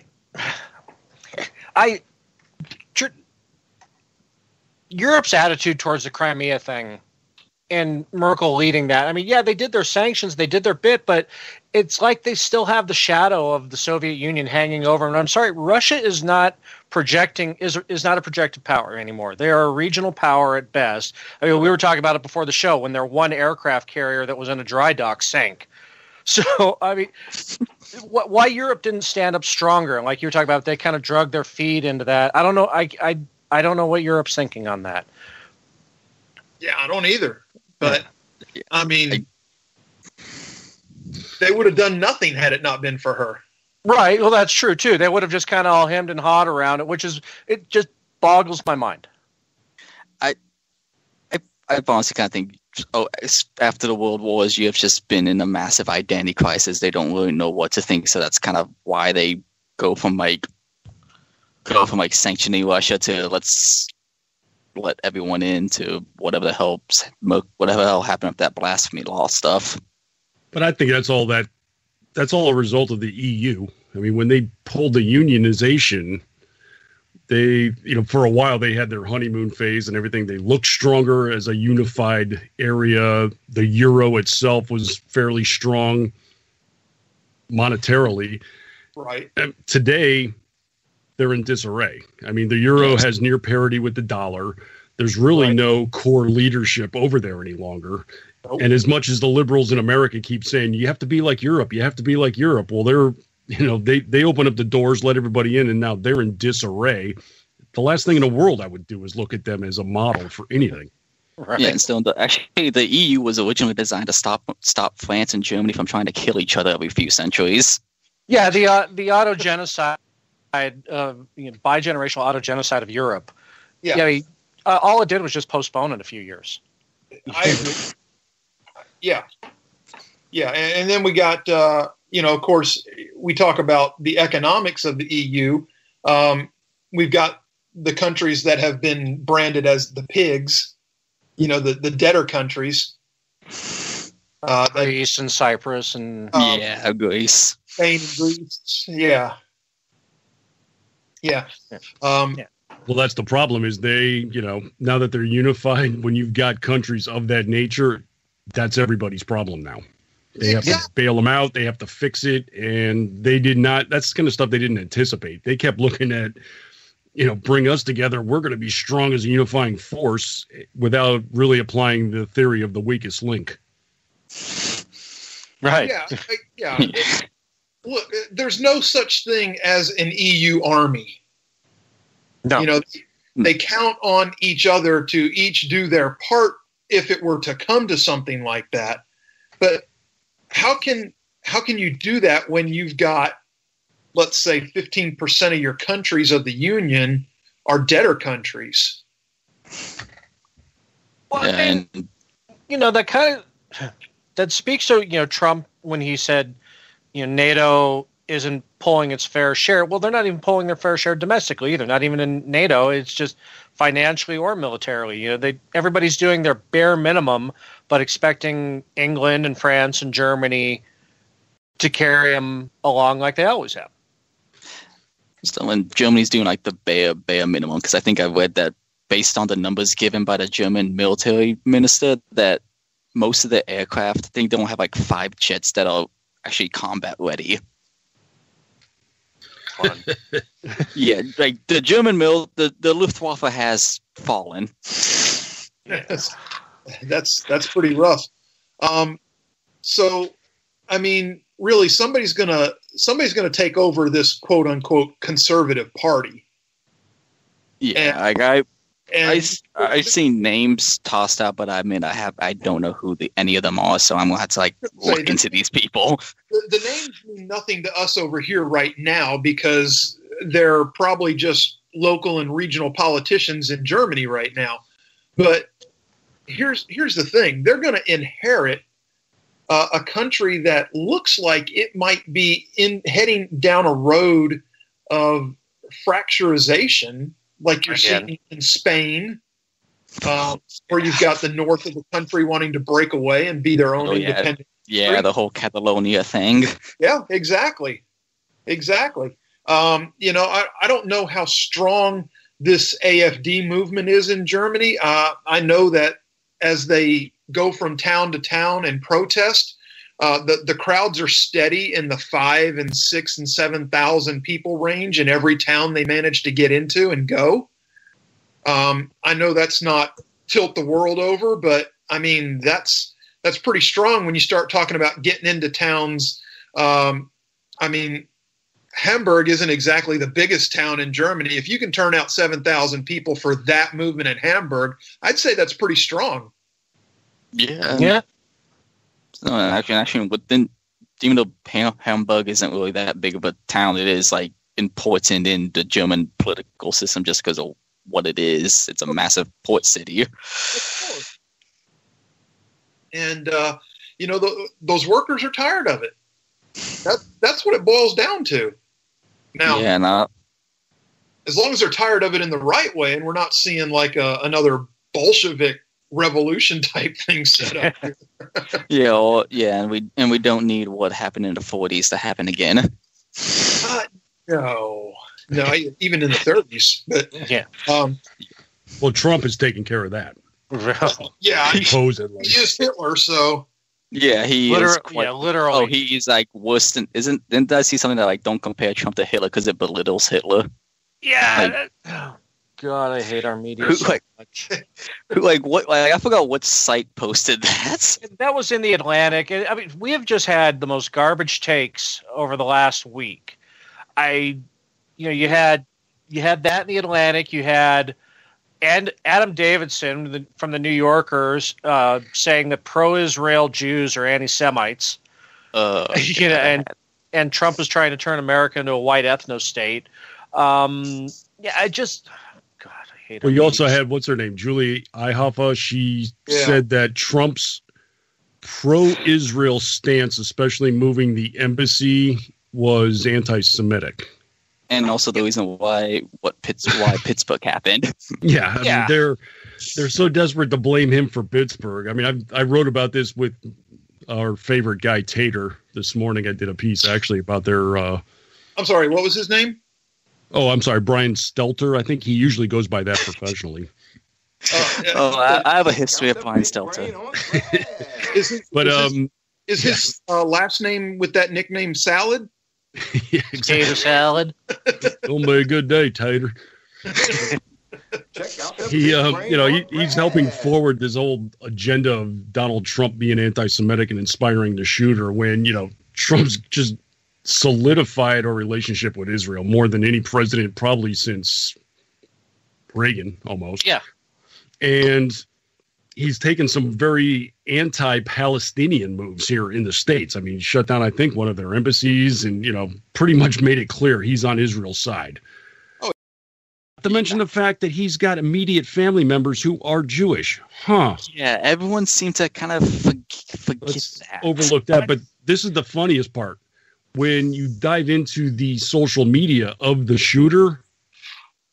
Europe's attitude towards the Crimea thing and Merkel leading that. I mean, yeah, they did their sanctions, they did their bit, but it's like they still have the shadow of the Soviet Union hanging over. And I'm sorry, Russia is not is not a projected power anymore. They are a regional power at best. I mean, we were talking about it before the show when their one aircraft carrier that was in a dry dock sank. So, I mean, why Europe didn't stand up stronger? Like you were talking about, they kind of drug their feet into that. I don't know. I don't know what Europe's thinking on that. Yeah, I don't either. But, I mean, they would have done nothing had it not been for her. Right. Well, that's true, too. They would have just kind of all hemmed and hawed around it, it just boggles my mind. I honestly kind of think, after the World Wars, Europe's just been in a massive identity crisis. They don't really know what to think, so that's kind of why they go from sanctioning Russia to let's let everyone in to whatever the hell happened with that blasphemy law stuff. But I think that's all a result of the EU. I mean, when they pulled the unionization, they, for a while they had their honeymoon phase and everything. They looked stronger as a unified area. The euro itself was fairly strong monetarily. Right. And today, they're in disarray. I mean, the euro has near parity with the dollar. There's really no core leadership over there any longer. Nope. And as much as the liberals in America keep saying, you have to be like Europe, you have to be like Europe. Well, they open up the doors, let everybody in, and now they're in disarray. The last thing in the world I would do is look at them as a model for anything. Right. Yeah, and still, actually, the EU was originally designed to stop France and Germany from trying to kill each other every few centuries. Yeah, the auto-genocide, bi-generational auto-genocide of Europe. Yeah, all it did was just postpone it a few years. I agree. Yeah. And then we got, of course, we talk about the economics of the EU. We've got the countries that have been branded as the pigs, the debtor countries. Greece and Cyprus and... Greece. Spain and Greece. Yeah. Well, that's the problem is they, now that they're unified, when you've got countries of that nature, that's everybody's problem now. They have to bail them out. They have to fix it. And they did not, that's the kind of stuff they didn't anticipate. They kept looking at, bring us together. We're going to be strong as a unifying force without really applying the theory of the weakest link. Right. Yeah. Look, there's no such thing as an EU army. No. They count on each other to each do their part if it were to come to something like that. But how can you do that when you've got, let's say, 15% of your countries of the Union are debtor countries? Well, and that speaks to Trump when he said NATO isn't pulling its fair share. Well, they're not even pulling their fair share domestically either. Not even in NATO. It's just financially or militarily. Everybody's doing their bare minimum, but expecting England and France and Germany to carry them along like they always have. So when Germany's doing like the bare minimum, because I think I read that based on the numbers given by the German military minister, that most of the aircraft, I think they don't have like 5 jets that are actually combat ready. Yeah, like the German the Luftwaffe has fallen. Yes. That's pretty rough. So, I mean, really, somebody's gonna take over this quote unquote conservative party. Yeah, I've seen names tossed out, but I mean, I don't know who any of them are, so I'm gonna have to look into these people. The names mean nothing to us over here right now because they're probably just local and regional politicians in Germany right now. But here's the thing. They're going to inherit a country that looks like it might be heading down a road of fracturization, like you're seeing in Spain, where you've got the north of the country wanting to break away and be their own independent. Yeah, the whole Catalonia thing. Yeah, exactly. I don't know how strong this AfD movement is in Germany. I know that as they go from town to town and protest, the crowds are steady in the 5,000 and 6,000 and 7,000 people range in every town they manage to get into and go. I know that's not tilt the world over, but I mean that's pretty strong when you start talking about getting into towns. Hamburg isn't exactly the biggest town in Germany. If you can turn out 7,000 people for that movement in Hamburg, I'd say that's pretty strong. Yeah. So actually, even though Hamburg isn't really that big of a town, it is like important in the German political system just because of what it is. It's a massive port city. Of course. And those workers are tired of it. That's what it boils down to. Now, as long as they're tired of it in the right way, and we're not seeing like another Bolshevik revolution type thing set up. and we don't need what happened in the 40s to happen again. No, even in the 30s. But well, Trump is taking care of that. Supposedly he is Hitler, so. Yeah, he is literally. Oh, he's like worse than. Didn't I see something that like don't compare Trump to Hitler because it belittles Hitler? Yeah. God, I hate our media so much. What? I forgot what site posted that. That was in the Atlantic. I mean, we have just had the most garbage takes over the last week. You had that in the Atlantic. You had. And Adam Davidson from the New Yorkers saying that pro-Israel Jews are anti-Semites. And Trump is trying to turn America into a white ethno-state. I hate. Well, you also had what's her name, Julie Eihoffer. She said that Trump's pro-Israel stance, especially moving the embassy, was anti-Semitic. And also the reason why Pittsburgh happened. I mean, they're so desperate to blame him for Pittsburgh. I mean, I wrote about this with our favorite guy Tater this morning. I did a piece actually about their. I'm sorry, what was his name? Oh, I'm sorry, Brian Stelter. I think he usually goes by that professionally. I have a history of Brian Stelter. Is his last name with that nickname Salad? Yeah, exactly. Tater salad. Don't be a good day, Tater. He's helping forward this old agenda of Donald Trump being anti-Semitic and inspiring the shooter when, Trump's just solidified our relationship with Israel more than any president probably since Reagan almost. Yeah. And he's taken some very anti-Palestinian moves here in the States. I mean, he shut down, I think, one of their embassies and, pretty much made it clear he's on Israel's side. Oh, not to mention the fact that he's got immediate family members who are Jewish. Huh. Yeah, everyone seemed to kind of forget that. Overlook that. But this is the funniest part. When you dive into the social media of the shooter,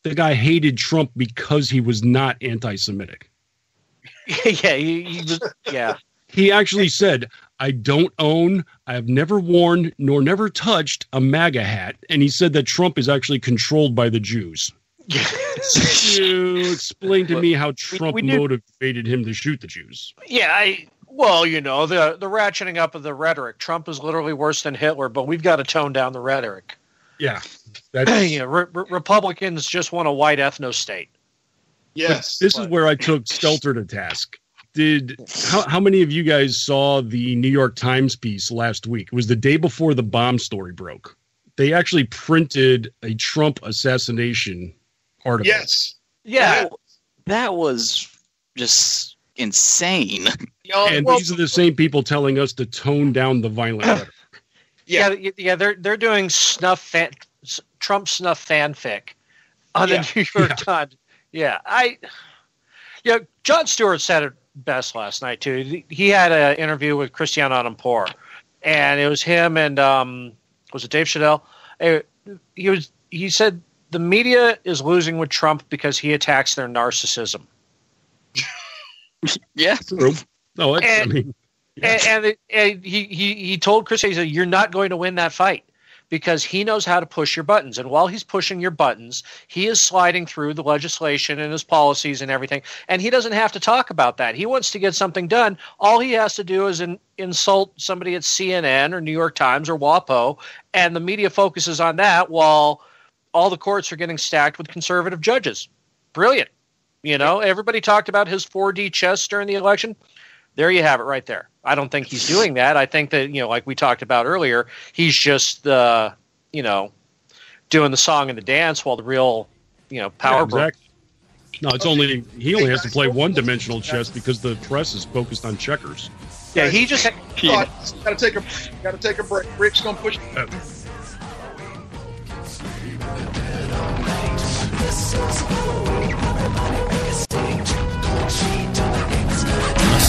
the guy hated Trump because he was not anti-Semitic. He actually said, I have never worn nor never touched a MAGA hat. And he said that Trump is actually controlled by the Jews. You explain to me how Trump motivated him to shoot the Jews. The ratcheting up of the rhetoric. Trump is literally worse than Hitler, but we've got to tone down the rhetoric. Yeah. Republicans just want a white ethno-state. Yes. This is where I took Stelter to task. How many of you guys saw the New York Times piece last week? It was the day before the bomb story broke. They actually printed a Trump assassination article. Yes. Yeah. That was just insane. And these are the same people telling us to tone down the violent rhetoric. They're doing Trump snuff fanfic on the New York Times. Yeah, Jon Stewart said it best last night too. He had an interview with Christiane Amanpour, and it was him and was it Dave Chappelle? He said the media is losing with Trump because he attacks their narcissism. Yeah, true. No, and he told Chris, he said, "You're not going to win that fight." Because he knows how to push your buttons. And while he's pushing your buttons, he is sliding through the legislation and his policies and everything. And he doesn't have to talk about that. He wants to get something done. All he has to do is insult somebody at CNN or New York Times or WAPO, and the media focuses on that while all the courts are getting stacked with conservative judges. Brilliant. Everybody talked about his 4D chess during the election. There you have it right there. I don't think he's doing that. I think that, like we talked about earlier, he's just, doing the song and the dance while the real, power. Yeah, exactly. No, he only has to play one-dimensional chess because the press is focused on checkers. Yeah, he just... Gotta take a break. Rick's gonna push...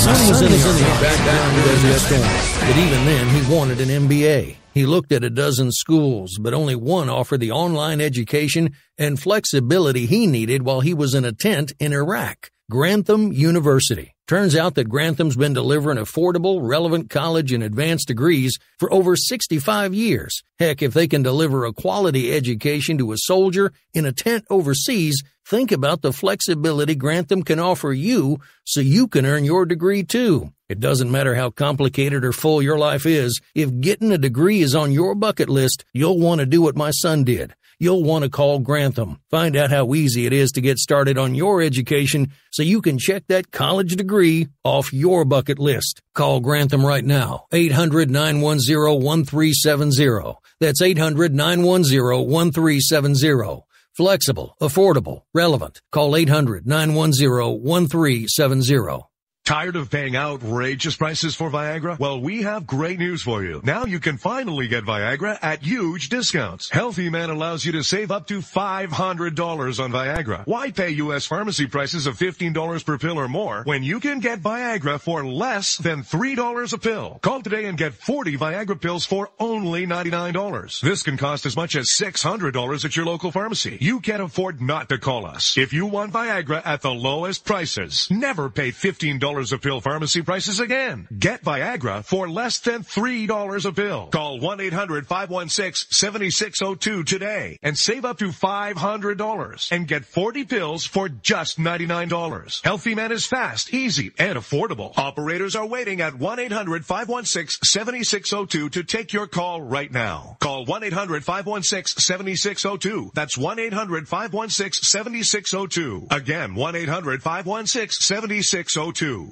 Son was in the Army back down to Desert Storm, but even then he wanted an MBA. He looked at a dozen schools, but only one offered the online education and flexibility he needed while he was in a tent in Iraq. Grantham University. Turns out that Grantham's been delivering affordable, relevant college and advanced degrees for over 65 years. Heck, if they can deliver a quality education to a soldier in a tent overseas, think about the flexibility Grantham can offer you so you can earn your degree too. It doesn't matter how complicated or full your life is. If getting a degree is on your bucket list, you'll want to do what my son did. You'll want to call Grantham. Find out how easy it is to get started on your education so you can check that college degree off your bucket list. Call Grantham right now. 800-910-1370. That's 800-910-1370. Flexible, affordable, relevant. Call 800-910-1370. Tired of paying outrageous prices for Viagra? Well, we have great news for you. Now you can finally get Viagra at huge discounts. Healthy Man allows you to save up to $500 on Viagra. Why pay U.S. pharmacy prices of $15 per pill or more when you can get Viagra for less than $3 a pill? Call today and get 40 Viagra pills for only $99. This can cost as much as $600 at your local pharmacy. You can't afford not to call us. If you want Viagra at the lowest prices, never pay $15 a pill pharmacy prices again. Get Viagra for less than $3 a pill. Call 1-800-516-7602 today and save up to $500 and get 40 pills for just $99. Healthy Man is fast, easy, and affordable. Operators are waiting at 1-800-516-7602 to take your call right now. Call 1-800-516-7602. That's 1-800-516-7602. Again, 1-800-516-7602.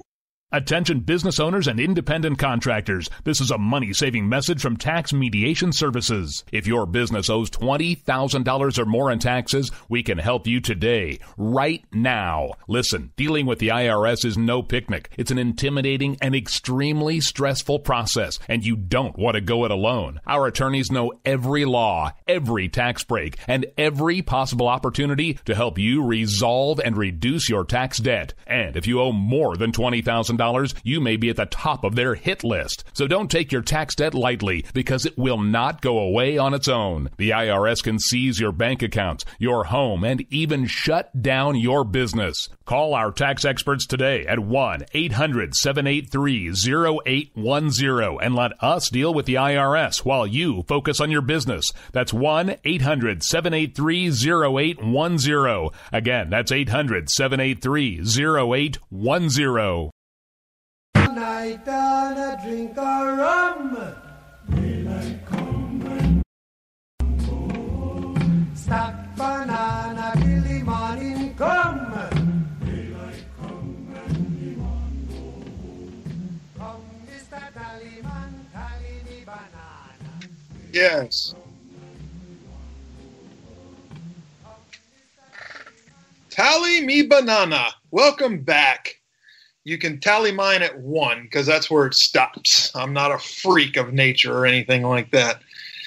Attention business owners and independent contractors. This is a money-saving message from Tax Mediation Services. If your business owes $20,000 or more in taxes, we can help you today, right now. Listen, dealing with the IRS is no picnic. It's an intimidating and extremely stressful process, and you don't want to go it alone. Our attorneys know every law, every tax break, and every possible opportunity to help you resolve and reduce your tax debt. And if you owe more than $20,000, you may be at the top of their hit list. So don't take your tax debt lightly, because it will not go away on its own. The IRS can seize your bank accounts, your home, and even shut down your business. Call our tax experts today at 1-800-783-0810 and let us deal with the IRS while you focus on your business. That's 1-800-783-0810. Again, that's 800-783-0810. Night and a drink of rum. Daylight come and go. Stack banana till the morning come. Daylight come and the man go. Come, Mr. Tallyman, tally me banana. Yes. Tally me banana. Welcome back. You can tally mine at 1 because that's where it stops. I'm not a freak of nature or anything like that.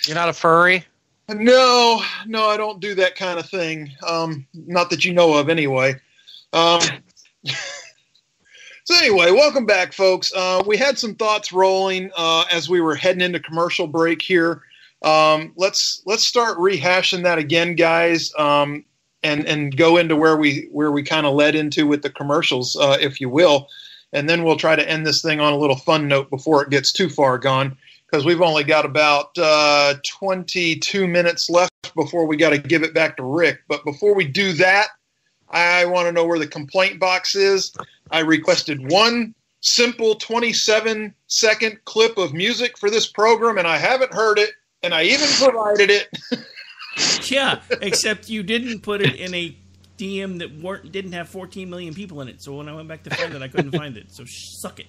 You're not a furry? No, I don't do that kind of thing. Not that you know of anyway. So anyway, welcome back, folks. We had some thoughts rolling as we were heading into commercial break here. Let's start rehashing that again, guys, and go into where we kind of led into with the commercials, if you will, and then we'll try to end this thing on a little fun note before it gets too far gone, because we've only got about 22 minutes left before we got to give it back to Rick. But before we do that, I want to know where the complaint box is. I requested one simple 27-second clip of music for this program, and I haven't heard it, and I even provided it. Yeah, except you didn't put it in a DM that didn't have 14 million people in it. So when I went back to find it, I couldn't find it. So suck it.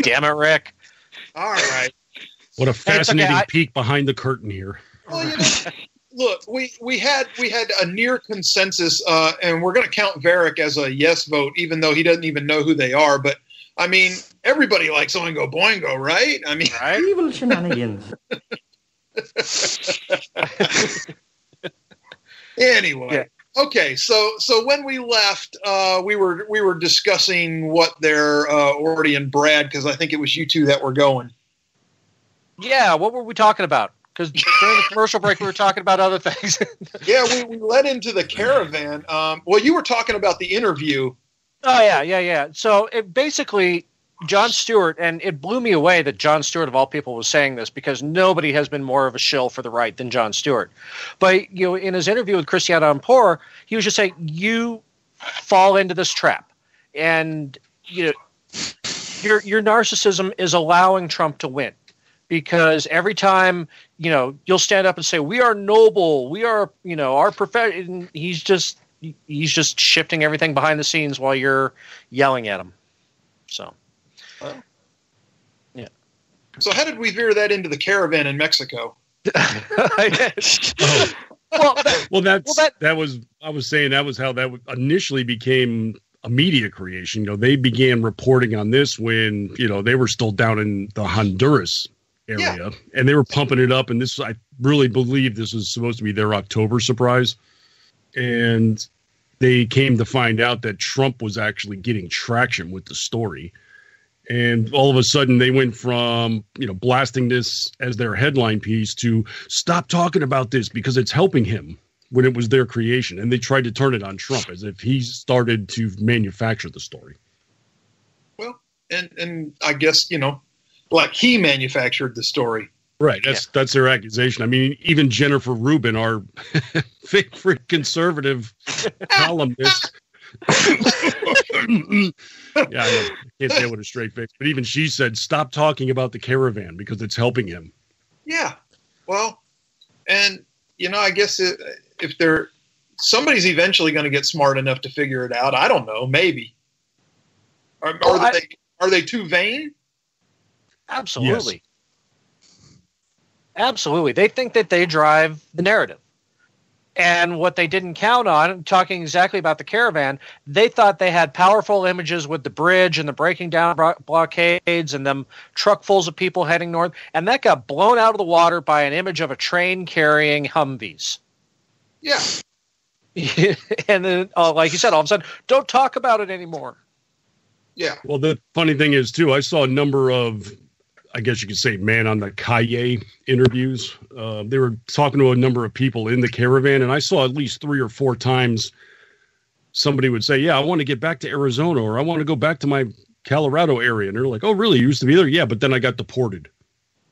Damn it, Rick. All right. What a fascinating peek behind the curtain here. Well, look, we had a near consensus, and we're going to count Varric as a yes vote, even though he doesn't even know who they are. But I mean, everybody likes Oingo Boingo, right? I mean, right? Evil shenanigans. Anyway, yeah. Okay. So when we left, we were discussing what their Orty and Brad, because I think it was you two that were going. Yeah, what were we talking about? Because during the commercial break, we were talking about other things. Yeah, we led into the caravan. Well, you were talking about the interview. Oh, yeah. So it basically, Jon Stewart, and it blew me away that Jon Stewart, of all people, was saying this, because nobody has been more of a shill for the right than Jon Stewart. But in his interview with Christiane Amanpour, he was just saying, you fall into this trap. And your narcissism is allowing Trump to win. Because every time, you'll stand up and say, we are noble, we are, our profession, he's just shifting everything behind the scenes while you're yelling at him. So, yeah. So how did we veer that into the caravan in Mexico? I was saying that was how that initially became a media creation. They began reporting on this when, they were still down in the Honduras area, and they were pumping it up, and I really believe this was supposed to be their October surprise, and they came to find out that Trump was actually getting traction with the story, and all of a sudden they went from blasting this as their headline piece to stop talking about this because it's helping him, when it was their creation, and they tried to turn it on Trump as if he started to manufacture the story. Well, and I guess like he manufactured the story. Right. That's their accusation. I mean, even Jennifer Rubin, our favorite conservative columnist. Yeah, I can't say it with a straight face, but even she said, stop talking about the caravan because it's helping him. Yeah. Well, and, I guess if somebody's eventually going to get smart enough to figure it out. I don't know. Maybe. Are they too vain? Absolutely. Yes. Absolutely. They think that they drive the narrative. And what they didn't count on, talking exactly about the caravan, they thought they had powerful images with the bridge and the breaking down blockades and them truckfuls of people heading north. And that got blown out of the water by an image of a train carrying Humvees. Yeah. And then, like you said, all of a sudden, don't talk about it anymore. Yeah. Well, the funny thing is, too, I saw a number of, I guess you could say, man on the Calle interviews. They were talking to a number of people in the caravan, and I saw at least 3 or 4 times somebody would say, yeah, I want to get back to Arizona, or I want to go back to my Colorado area. And they're like, oh, really? You used to be there? Yeah, but then I got deported.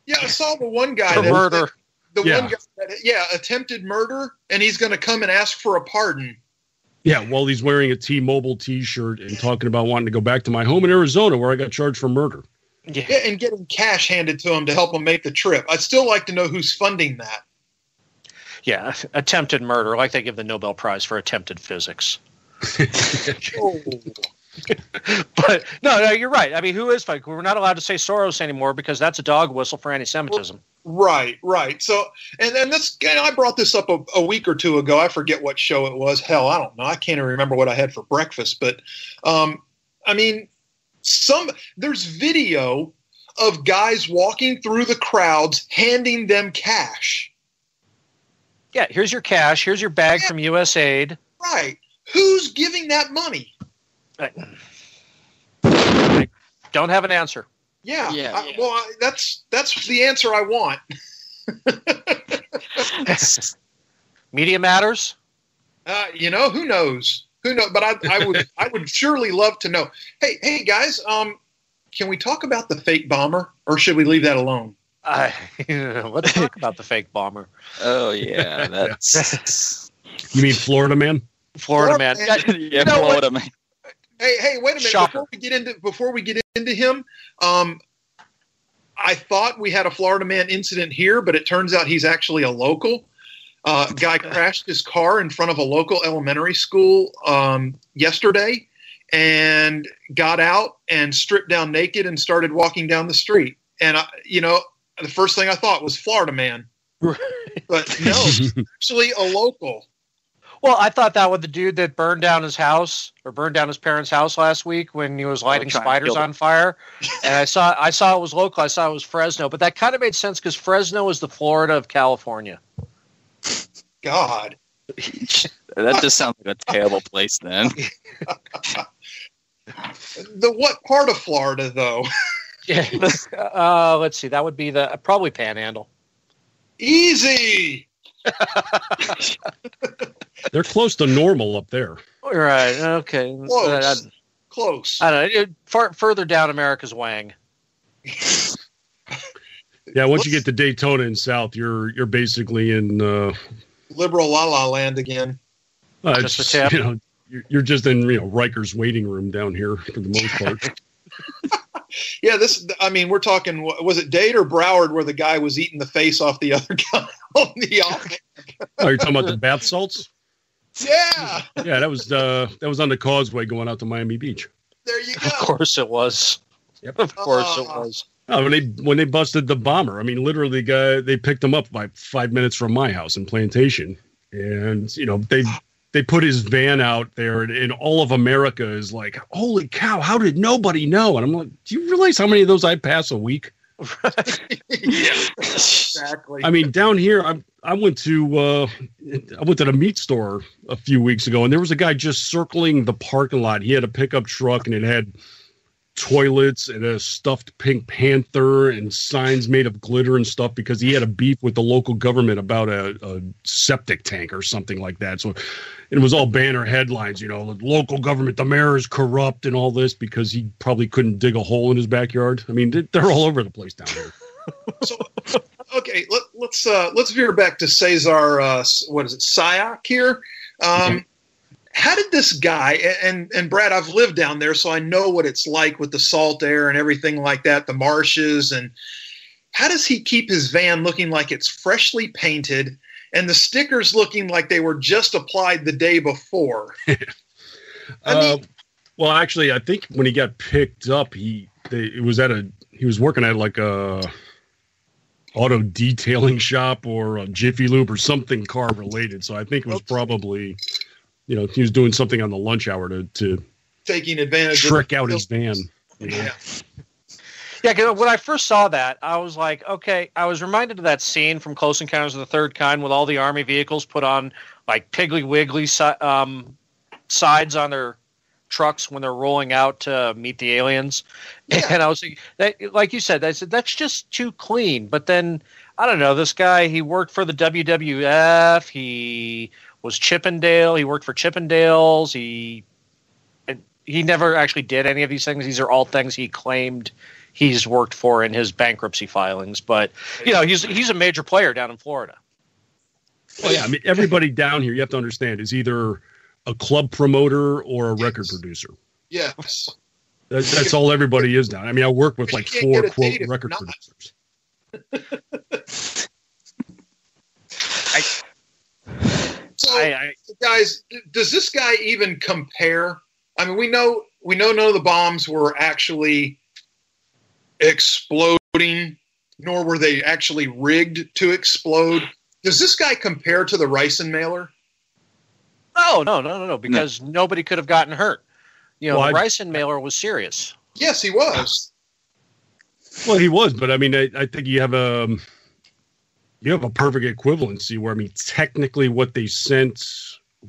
Yeah, I saw the one guy for murder. One guy that, attempted murder, and he's going to come and ask for a pardon. Yeah, while he's wearing a T-Mobile T-shirt and talking about wanting to go back to my home in Arizona where I got charged for murder. Yeah, and getting cash handed to him to help him make the trip. I'd still like to know who's funding that. Yeah, attempted murder, like they give the Nobel Prize for attempted physics. Oh. But no, you're right. I mean, who is funding? We're not allowed to say Soros anymore because that's a dog whistle for anti-Semitism. Right. So, and this, I brought this up a week or two ago. I forget what show it was. Hell, I don't know. I can't even remember what I had for breakfast. But, I mean, there's video of guys walking through the crowds handing them cash. Yeah, here's your cash. Here's your bag from USAID. Right. Who's giving that money? I don't have an answer. Yeah. Well, that's the answer I want. Media matters. Who knows? Who knows? But I would surely love to know. Hey guys, can we talk about the fake bomber, or should we leave that alone? Let's talk about the fake bomber. Oh yeah, that's. You mean Florida man? Florida man. Yeah, Florida man. Hey, wait a minute. Shocker. Before we get into him, I thought we had a Florida man incident here, but it turns out he's actually a local. Guy crashed his car in front of a local elementary school yesterday and got out and stripped down naked and started walking down the street. And, the first thing I thought was Florida man. But no, actually a local. Well, I thought that was the dude that burned down his house or burned down his parents' house last week when he was lighting spiders on fire. And I saw it was local. I saw it was Fresno, but that kind of made sense because Fresno is the Florida of California. God. That just sounds like a terrible place then. What part of Florida, though? Yeah. Let's see. That would be probably Panhandle. Easy. They're close to normal up there. Right. Okay. Close. I don't know. Further down America's Wang. Yeah. Once you get to Daytona and south, you're basically in liberal la la land again. Just a tip. You're just in Riker's waiting room down here for the most part. Yeah, we're talking, was it Dade or Broward where the guy was eating the face off the other guy on the offense? Oh, you're talking about the bath salts? Yeah. Yeah, that was on the causeway going out to Miami Beach. There you go. Of course it was. Yep. Of course it was. Oh, when they busted the bomber, literally, they picked him up by 5 minutes from my house in Plantation, and they put his van out there, and all of America is like, "Holy cow! How did nobody know?" And I'm like, "Do you realize how many of those I pass a week?" Yeah, exactly. Down here, I went to the meat store a few weeks ago, and there was a guy just circling the parking lot. He had a pickup truck, and it had toilets and a stuffed Pink Panther and signs made of glitter and stuff because he had a beef with the local government about a septic tank or something like that. So it was all banner headlines, the local government, the mayor is corrupt and all this because he probably couldn't dig a hole in his backyard. They're all over the place down here. So, okay, let's veer back to Cesar, Sayoc here. How did this guy, and Brad, I've lived down there, so I know what it's like with the salt air and everything like that, the marshes, and how does he keep his van looking like it's freshly painted and the stickers looking like they were just applied the day before? Well, actually, I think when he got picked up, he was working at like a auto detailing shop or a Jiffy Lube or something car related. So I think it was probably, he was doing something on the lunch hour to taking advantage, trick out his van. Yeah. Yeah, because when I first saw that, I was like, okay, I was reminded of that scene from Close Encounters of the Third Kind with all the Army vehicles put on like Piggly Wiggly sides on their trucks when they're rolling out to meet the aliens. Yeah. And I was like you said, I said, that's just too clean. But then, I don't know, this guy, he worked for the WWF, he was Chippendale, he worked for Chippendales, he never actually did any of these things. These are all things he claimed he's worked for in his bankruptcy filings, but he's a major player down in Florida. Well, yeah, everybody down here, you have to understand, is either a club promoter or a record producer. Yes, that's all everybody is down. I work with like 4 quote record producers. Guys, does this guy even compare? We know none of the bombs were actually exploding, nor were they actually rigged to explode. Does this guy compare to the Ricin mailer? No, because nobody could have gotten hurt. The Ricin mailer was serious. Yes, he was. Well, he was, but I think you have a perfect equivalency where technically what they sent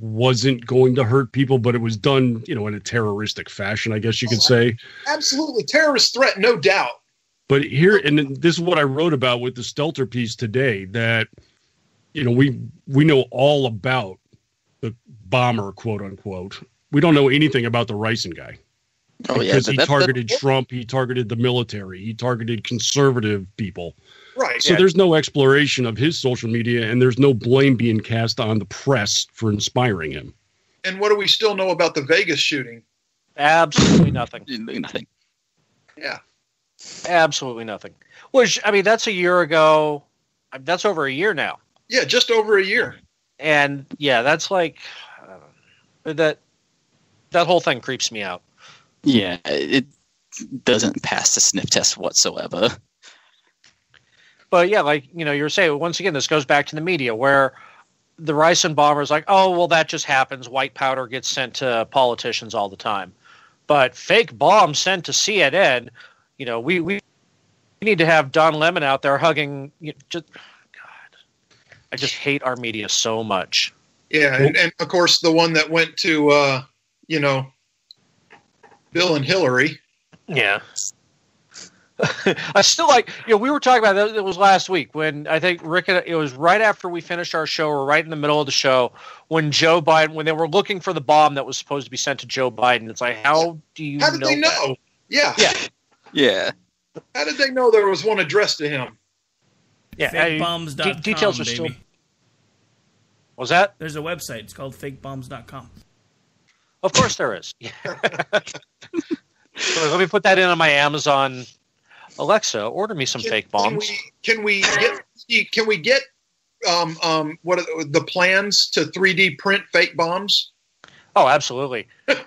wasn't going to hurt people, but it was done, in a terroristic fashion, I guess you could say. Absolutely. Terrorist threat, no doubt. But here, and this is what I wrote about with the Stelter piece today, that, we know all about the bomber, quote unquote. We don't know anything about the Ricin guy. Oh, because he targeted Trump, he targeted the military, he targeted conservative people. Right. So there's no exploration of his social media, and there's no blame being cast on the press for inspiring him. And what do we still know about the Vegas shooting? Absolutely nothing. Nothing. Yeah. Absolutely nothing. Which, that's a year ago. That's over a year now. Yeah, just over a year. And, yeah, that's like that whole thing creeps me out. Yeah, it doesn't pass the sniff test whatsoever. But yeah, like, you were saying, once again, this goes back to the media where the Ricin bomber is like, oh, well, that just happens. White powder gets sent to politicians all the time. But fake bombs sent to CNN, we need to have Don Lemon out there hugging. God, I just hate our media so much. Yeah, and of course, the one that went to, Bill and Hillary. Yeah. I still like, we were talking about that. It was last week when I think Rick, it was right after we finished our show or right in the middle of the show when Joe Biden, when they were looking for the bomb that was supposed to be sent to Joe Biden. It's like, how did they know? Yeah. Yeah. How did they know there was one addressed to him? Yeah. Fakebombs.com, details are baby. still. Was that? There's a website. It's called fakebombs.com. Of course there is. So let me put that in on my Amazon Alexa. Order me some fake bombs. Can we get what are the plans to 3D print fake bombs? Oh, absolutely.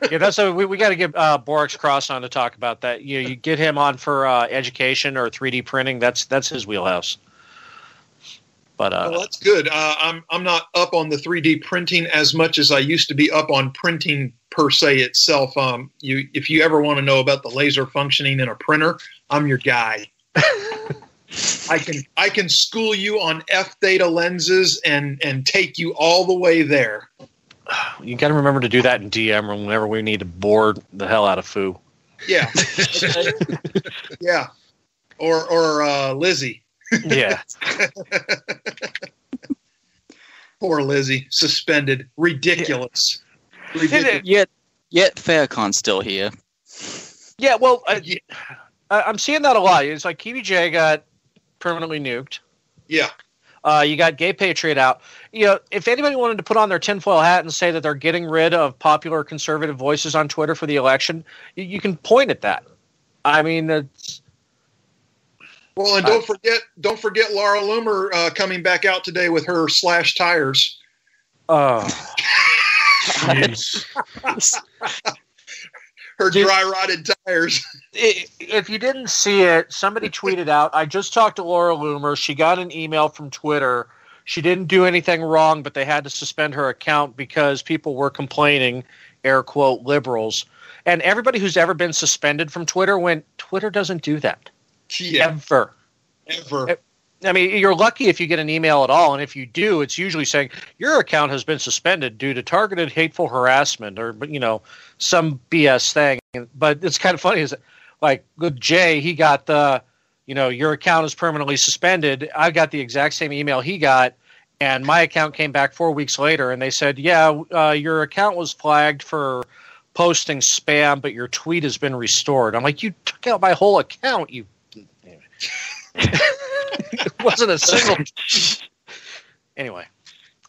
Yeah, that's we got to get Borix Cross on to talk about that. You get him on for education or 3D printing. That's his wheelhouse. But well, that's good. I'm not up on the 3D printing as much as I used to be up on printing per se itself. If you ever want to know about the laser functioning in a printer, I'm your guy. I can school you on f-theta lenses and take you all the way there. You got to remember to do that in DM whenever we need to bore the hell out of Foo. Yeah. Yeah. Or Lizzie. Yeah. Poor Lizzie, suspended. Ridiculous. Yet Faircon's still here. Yeah, well, I'm seeing that a lot. It's like KBJ got permanently nuked. Yeah. You got Gay Patriot out. If anybody wanted to put on their tinfoil hat and say that they're getting rid of popular conservative voices on Twitter for the election, you can point at that. I mean, it's... Well, and don't forget Laura Loomer coming back out today with her slash tires. Oh, her dry rotted tires. If you didn't see it, somebody tweeted out, I just talked to Laura Loomer. She got an email from Twitter. She didn't do anything wrong, but they had to suspend her account because people were complaining, air quote, liberals. And everybody who's ever been suspended from Twitter went, Twitter doesn't do that. Yeah. Ever. I mean, you're lucky if you get an email at all, and if you do, it's usually saying your account has been suspended due to targeted hateful harassment or some BS thing. But it's kind of funny, is like with Jay, he got the your account is permanently suspended. I got the exact same email he got, and my account came back 4 weeks later, and they said, your account was flagged for posting spam, but your tweet has been restored. I'm like, you took out my whole account, you. It wasn't a single. Anyway,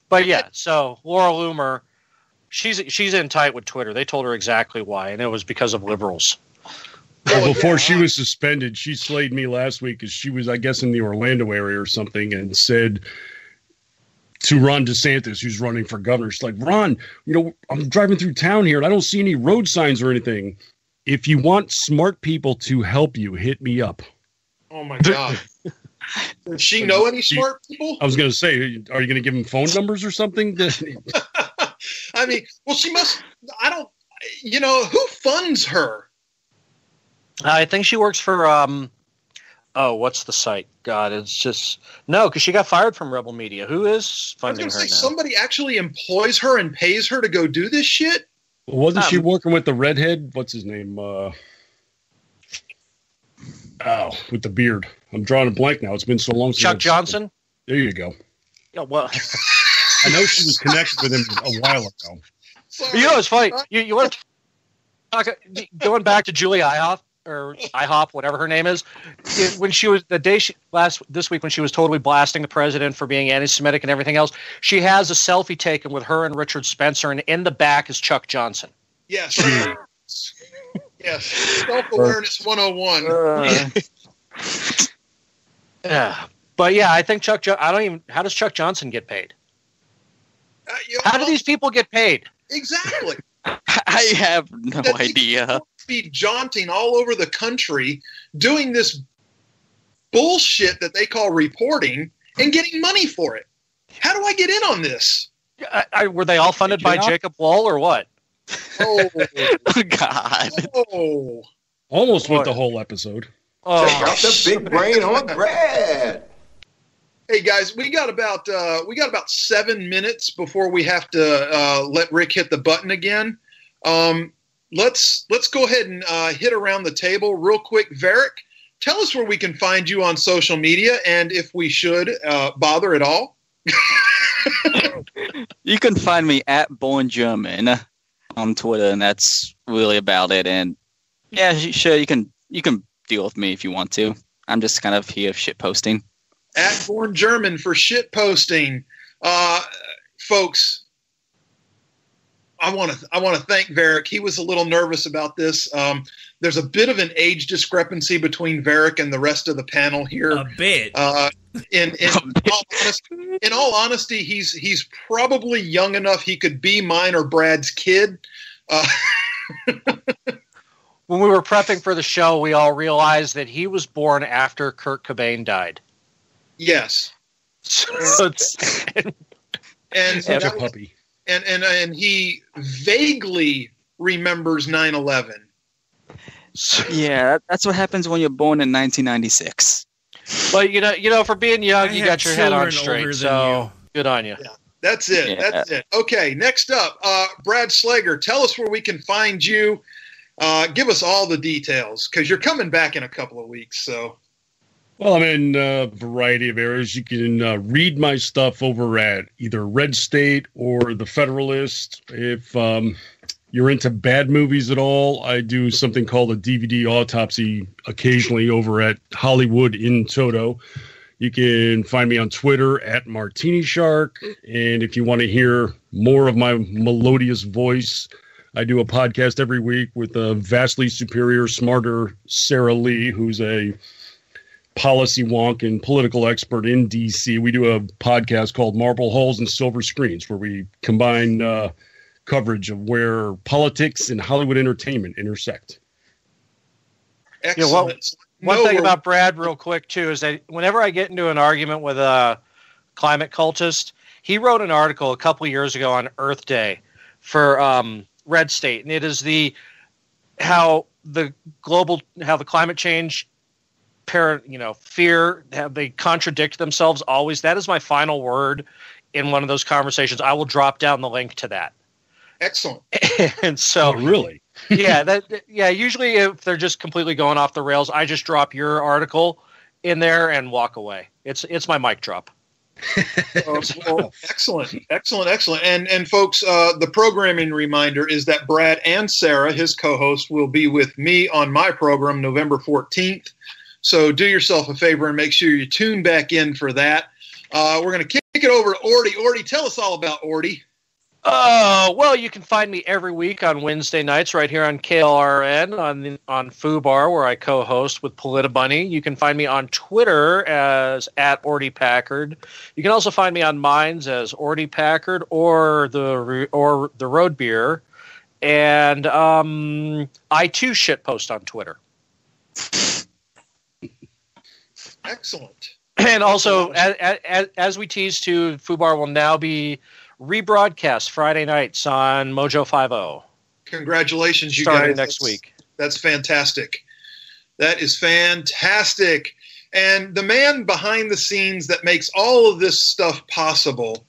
but yeah. So Laura Loomer, she's in tight with Twitter. They told her exactly why, and it was because of liberals. Well, before she was suspended, she slayed me last week because she was, I guess, in the Orlando area or something, and said to Ron DeSantis, who's running for governor, she's like, Ron, I'm driving through town here, and I don't see any road signs or anything. If you want smart people to help you, hit me up. Oh, my God. Does she know any smart people? I was going to say, are you going to give them phone numbers or something? I mean, well, she must. I don't. Who funds her? I think she works for Oh, what's the site? God, it's just no, because she got fired from Rebel Media. Who is funding her now? Somebody actually employs her and pays her to go do this shit. Wasn't she working with the redhead? What's his name? With the beard. I'm drawing a blank now. It's been so long. Chuck Johnson. There you go. Yeah, well, I know she was connected with him a while ago. Sorry. You know, it's funny. You want to talk going back to Julie IHOP or IHOP, whatever her name is. When she was this week when she was totally blasting the president for being anti-Semitic and everything else, she has a selfie taken with her and Richard Spencer, and in the back is Chuck Johnson. Yes. Yes. Self-awareness 101. Yeah. But yeah, I think how does Chuck Johnson get paid? How do these people get paid? Exactly. I have no idea. Be jaunting all over the country doing this bullshit that they call reporting and getting money for it. How do I get in on this? Were they all funded by Jacob Wall or what? Oh, God. Oh. Almost went the whole episode. Oh. Check out the big brain on Brad. Hey guys, we got about 7 minutes before we have to let Rick hit the button again. Let's go ahead and hit around the table real quick. Varric, tell us where we can find you on social media and if we should bother at all. You can find me at Born German on Twitter, and that's really about it. And yeah, sure, you can deal with me if you want to. I'm just kind of here shit posting. At Born German for shit posting, folks. I want to thank Varric. He was a little nervous about this. There's a bit of an age discrepancy between Varric and the rest of the panel here. A bit. In all honesty, he's probably young enough he could be mine or Brad's kid. When we were prepping for the show, we all realized that he was born after Kurt Cobain died. Yes. And such a puppy. And he vaguely remembers 9/11. Yeah, that's what happens when you're born in 1996. But you know, for being young, you got your head on straight. So good on you. Yeah, that's it. Yeah. That's it. Okay, next up, Brad Slager. Tell us where we can find you. Give us all the details because you're coming back in a couple of weeks. So. Well, I'm in a variety of areas. You can read my stuff over at either Red State or The Federalist. If you're into bad movies at all, I do something called a DVD autopsy occasionally over at Hollywood in Toto. You can find me on Twitter at Martini Shark. And if you want to hear more of my melodious voice, I do a podcast every week with a vastly superior, smarter Sarah Lee, who's a policy wonk and political expert in D.C. We do a podcast called Marble Halls and Silver Screens, where we combine coverage of where politics and Hollywood entertainment intersect. Excellent. One thing about Brad real quick, too, is that whenever I get into an argument with a climate cultist, he wrote an article a couple years ago on Earth Day for Red State, and it is how the climate change fear, have they contradict themselves always. That is my final word in one of those conversations. I will drop down the link to that. Excellent. And so, really? usually if they're just completely going off the rails, I just drop your article in there and walk away. It's my mic drop. Well, excellent. And folks, the programming reminder is that Brad and Sarah, his co-host, will be with me on my program November 14th. So do yourself a favor and make sure you tune back in for that. We're going to kick it over to Orty. Orty, tell us all about Orty. Well, you can find me every week on Wednesday nights right here on KLRN on FOOBAR, where I co-host with Politabunny. You can find me on Twitter as at Orty Packard. You can also find me on Minds as Orty Packard or the Road Beer. And I too shitpost on Twitter. Excellent. And also, as we tease too, FOOBAR will now be rebroadcast Friday nights on Mojo 5-0. Congratulations, you starting guys. Next week. That's fantastic. That is fantastic. And the man behind the scenes that makes all of this stuff possible,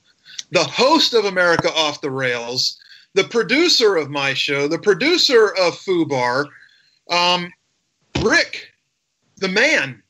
the host of America Off the Rails, the producer of my show, the producer of FOOBAR, Rick, the man,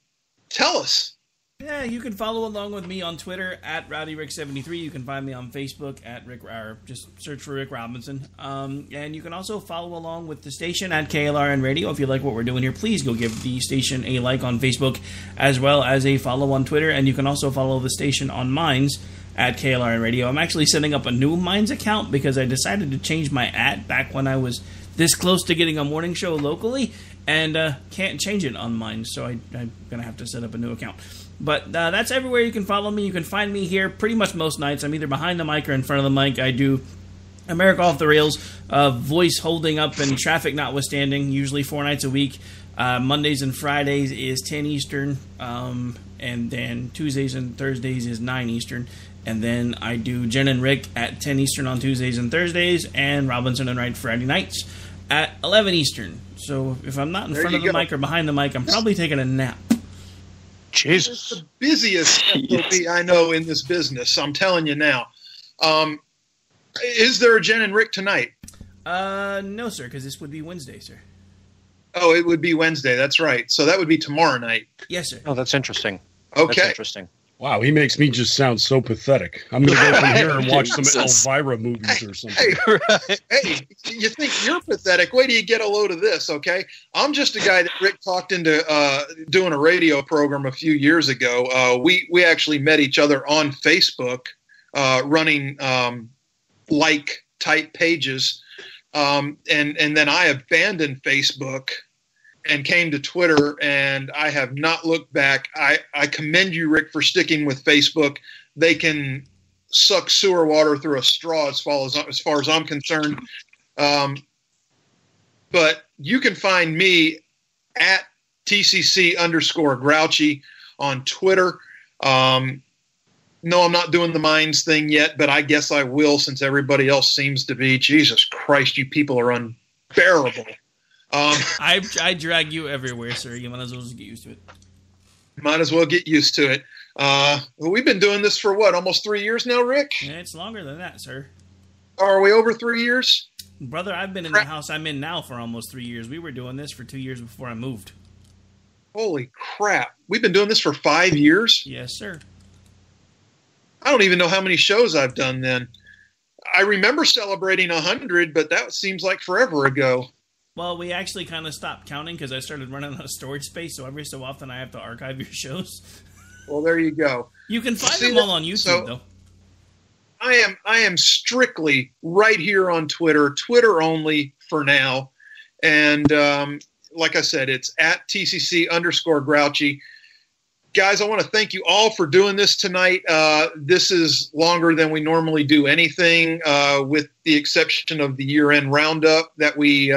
tell us. Yeah, you can follow along with me on Twitter at RowdyRick73. You can find me on Facebook at Rick, or just search for Rick Robinson. And you can also follow along with the station at KLRN Radio. If you like what we're doing here, please go give the station a like on Facebook as well as a follow on Twitter. And you can also follow the station on Minds at KLRN Radio. I'm actually setting up a new Minds account because I decided to change my @ back when I was this close to getting a morning show locally, and can't change it on Minds, so I'm going to have to set up a new account. But that's everywhere you can follow me. You can find me here pretty much most nights. I'm either behind the mic or in front of the mic. I do America Off the Rails, voice holding up and traffic notwithstanding, usually 4 nights a week. Mondays and Fridays is 10 Eastern, and then Tuesdays and Thursdays is 9 Eastern. And then I do Jen and Rick at 10 Eastern on Tuesdays and Thursdays, and Robinson and Wright Friday nights at 11 Eastern. So if I'm not in front of the mic or behind the mic, I'm probably taking a nap. Jesus. It's the busiest FOB I know in this business, I'm telling you now. Is there a Jen and Rick tonight? No, sir, because this would be Wednesday, sir. Oh, it would be Wednesday. That's right. So that would be tomorrow night. Yes, sir. Oh, that's interesting. Okay. That's interesting. Wow, he makes me just sound so pathetic. I'm going to go from here and watch some Elvira movies or something. Hey, you think you're pathetic? Wait till you get a load of this, okay? I'm just a guy that Rick talked into doing a radio program a few years ago. We actually met each other on Facebook, running like-type pages, and then I abandoned Facebook and came to Twitter, and I have not looked back. I commend you, Rick, for sticking with Facebook. They can suck sewer water through a straw as far as I'm concerned. But you can find me at TCC_Grouchy on Twitter. No, I'm not doing the Minds thing yet, but I guess I will since everybody else seems to be. Jesus Christ, you people are unbearable. I drag you everywhere, sir. You might as well just get used to it. Might as well get used to it. We've been doing this for what, almost 3 years now, Rick? Yeah, it's longer than that, sir. Are we over 3 years? Brother, I've been in the house I'm in now for almost 3 years. We were doing this for 2 years before I moved. Holy crap. We've been doing this for 5 years? Yes, sir. I don't even know how many shows I've done then. I remember celebrating 100, but that seems like forever ago. Well, we actually kind of stopped counting because I started running out of storage space, so every so often I have to archive your shows. Well, there you go. You can find them all on YouTube, though. I am strictly right here on Twitter only for now. And like I said, it's at TCC_Grouchy. Guys, I want to thank you all for doing this tonight. This is longer than we normally do anything, with the exception of the year-end roundup that we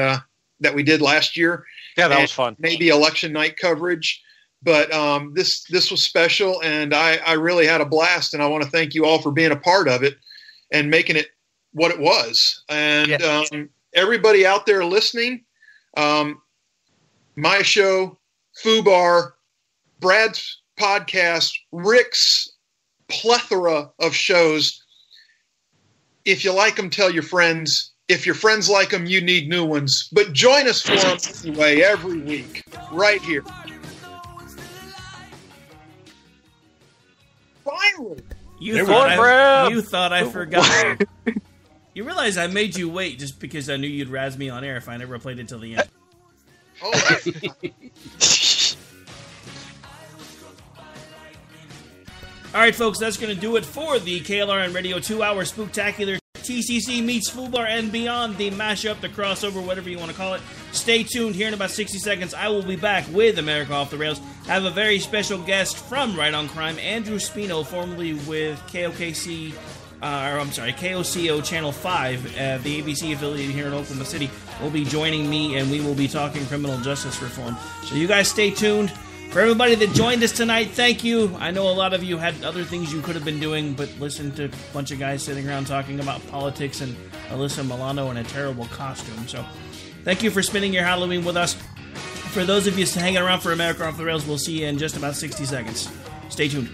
did last year. Yeah, that was fun. Maybe election night coverage. But this was special, and I really had a blast, and I want to thank you all for being a part of it and making it what it was. And everybody out there listening, my show, FOOBAR, Brad's podcast, Rick's plethora of shows. If you like them, tell your friends. If your friends like them, you need new ones. But join us for them anyway every week, right here. Finally! You thought I forgot. You realize I made you wait just because I knew you'd razz me on air if I never played it till the end. All right, folks, that's going to do it for the KLRN Radio 2-hour Spooktacular. TCC meets FOOBAR and beyond, the mashup, the crossover, whatever you want to call it. Stay tuned. Here in about 60 seconds, I will be back with America Off the Rails. I have a very special guest from Right on Crime, Andrew Spino, formerly with KOKC, KOCO Channel 5, the ABC affiliate here in Oklahoma City, will be joining me, and we will be talking criminal justice reform. So you guys stay tuned. For everybody that joined us tonight, thank you. I know a lot of you had other things you could have been doing, but listen to a bunch of guys sitting around talking about politics and Alyssa Milano in a terrible costume. So thank you for spending your Halloween with us. For those of you hanging around for America Off the Rails, we'll see you in just about 60 seconds. Stay tuned.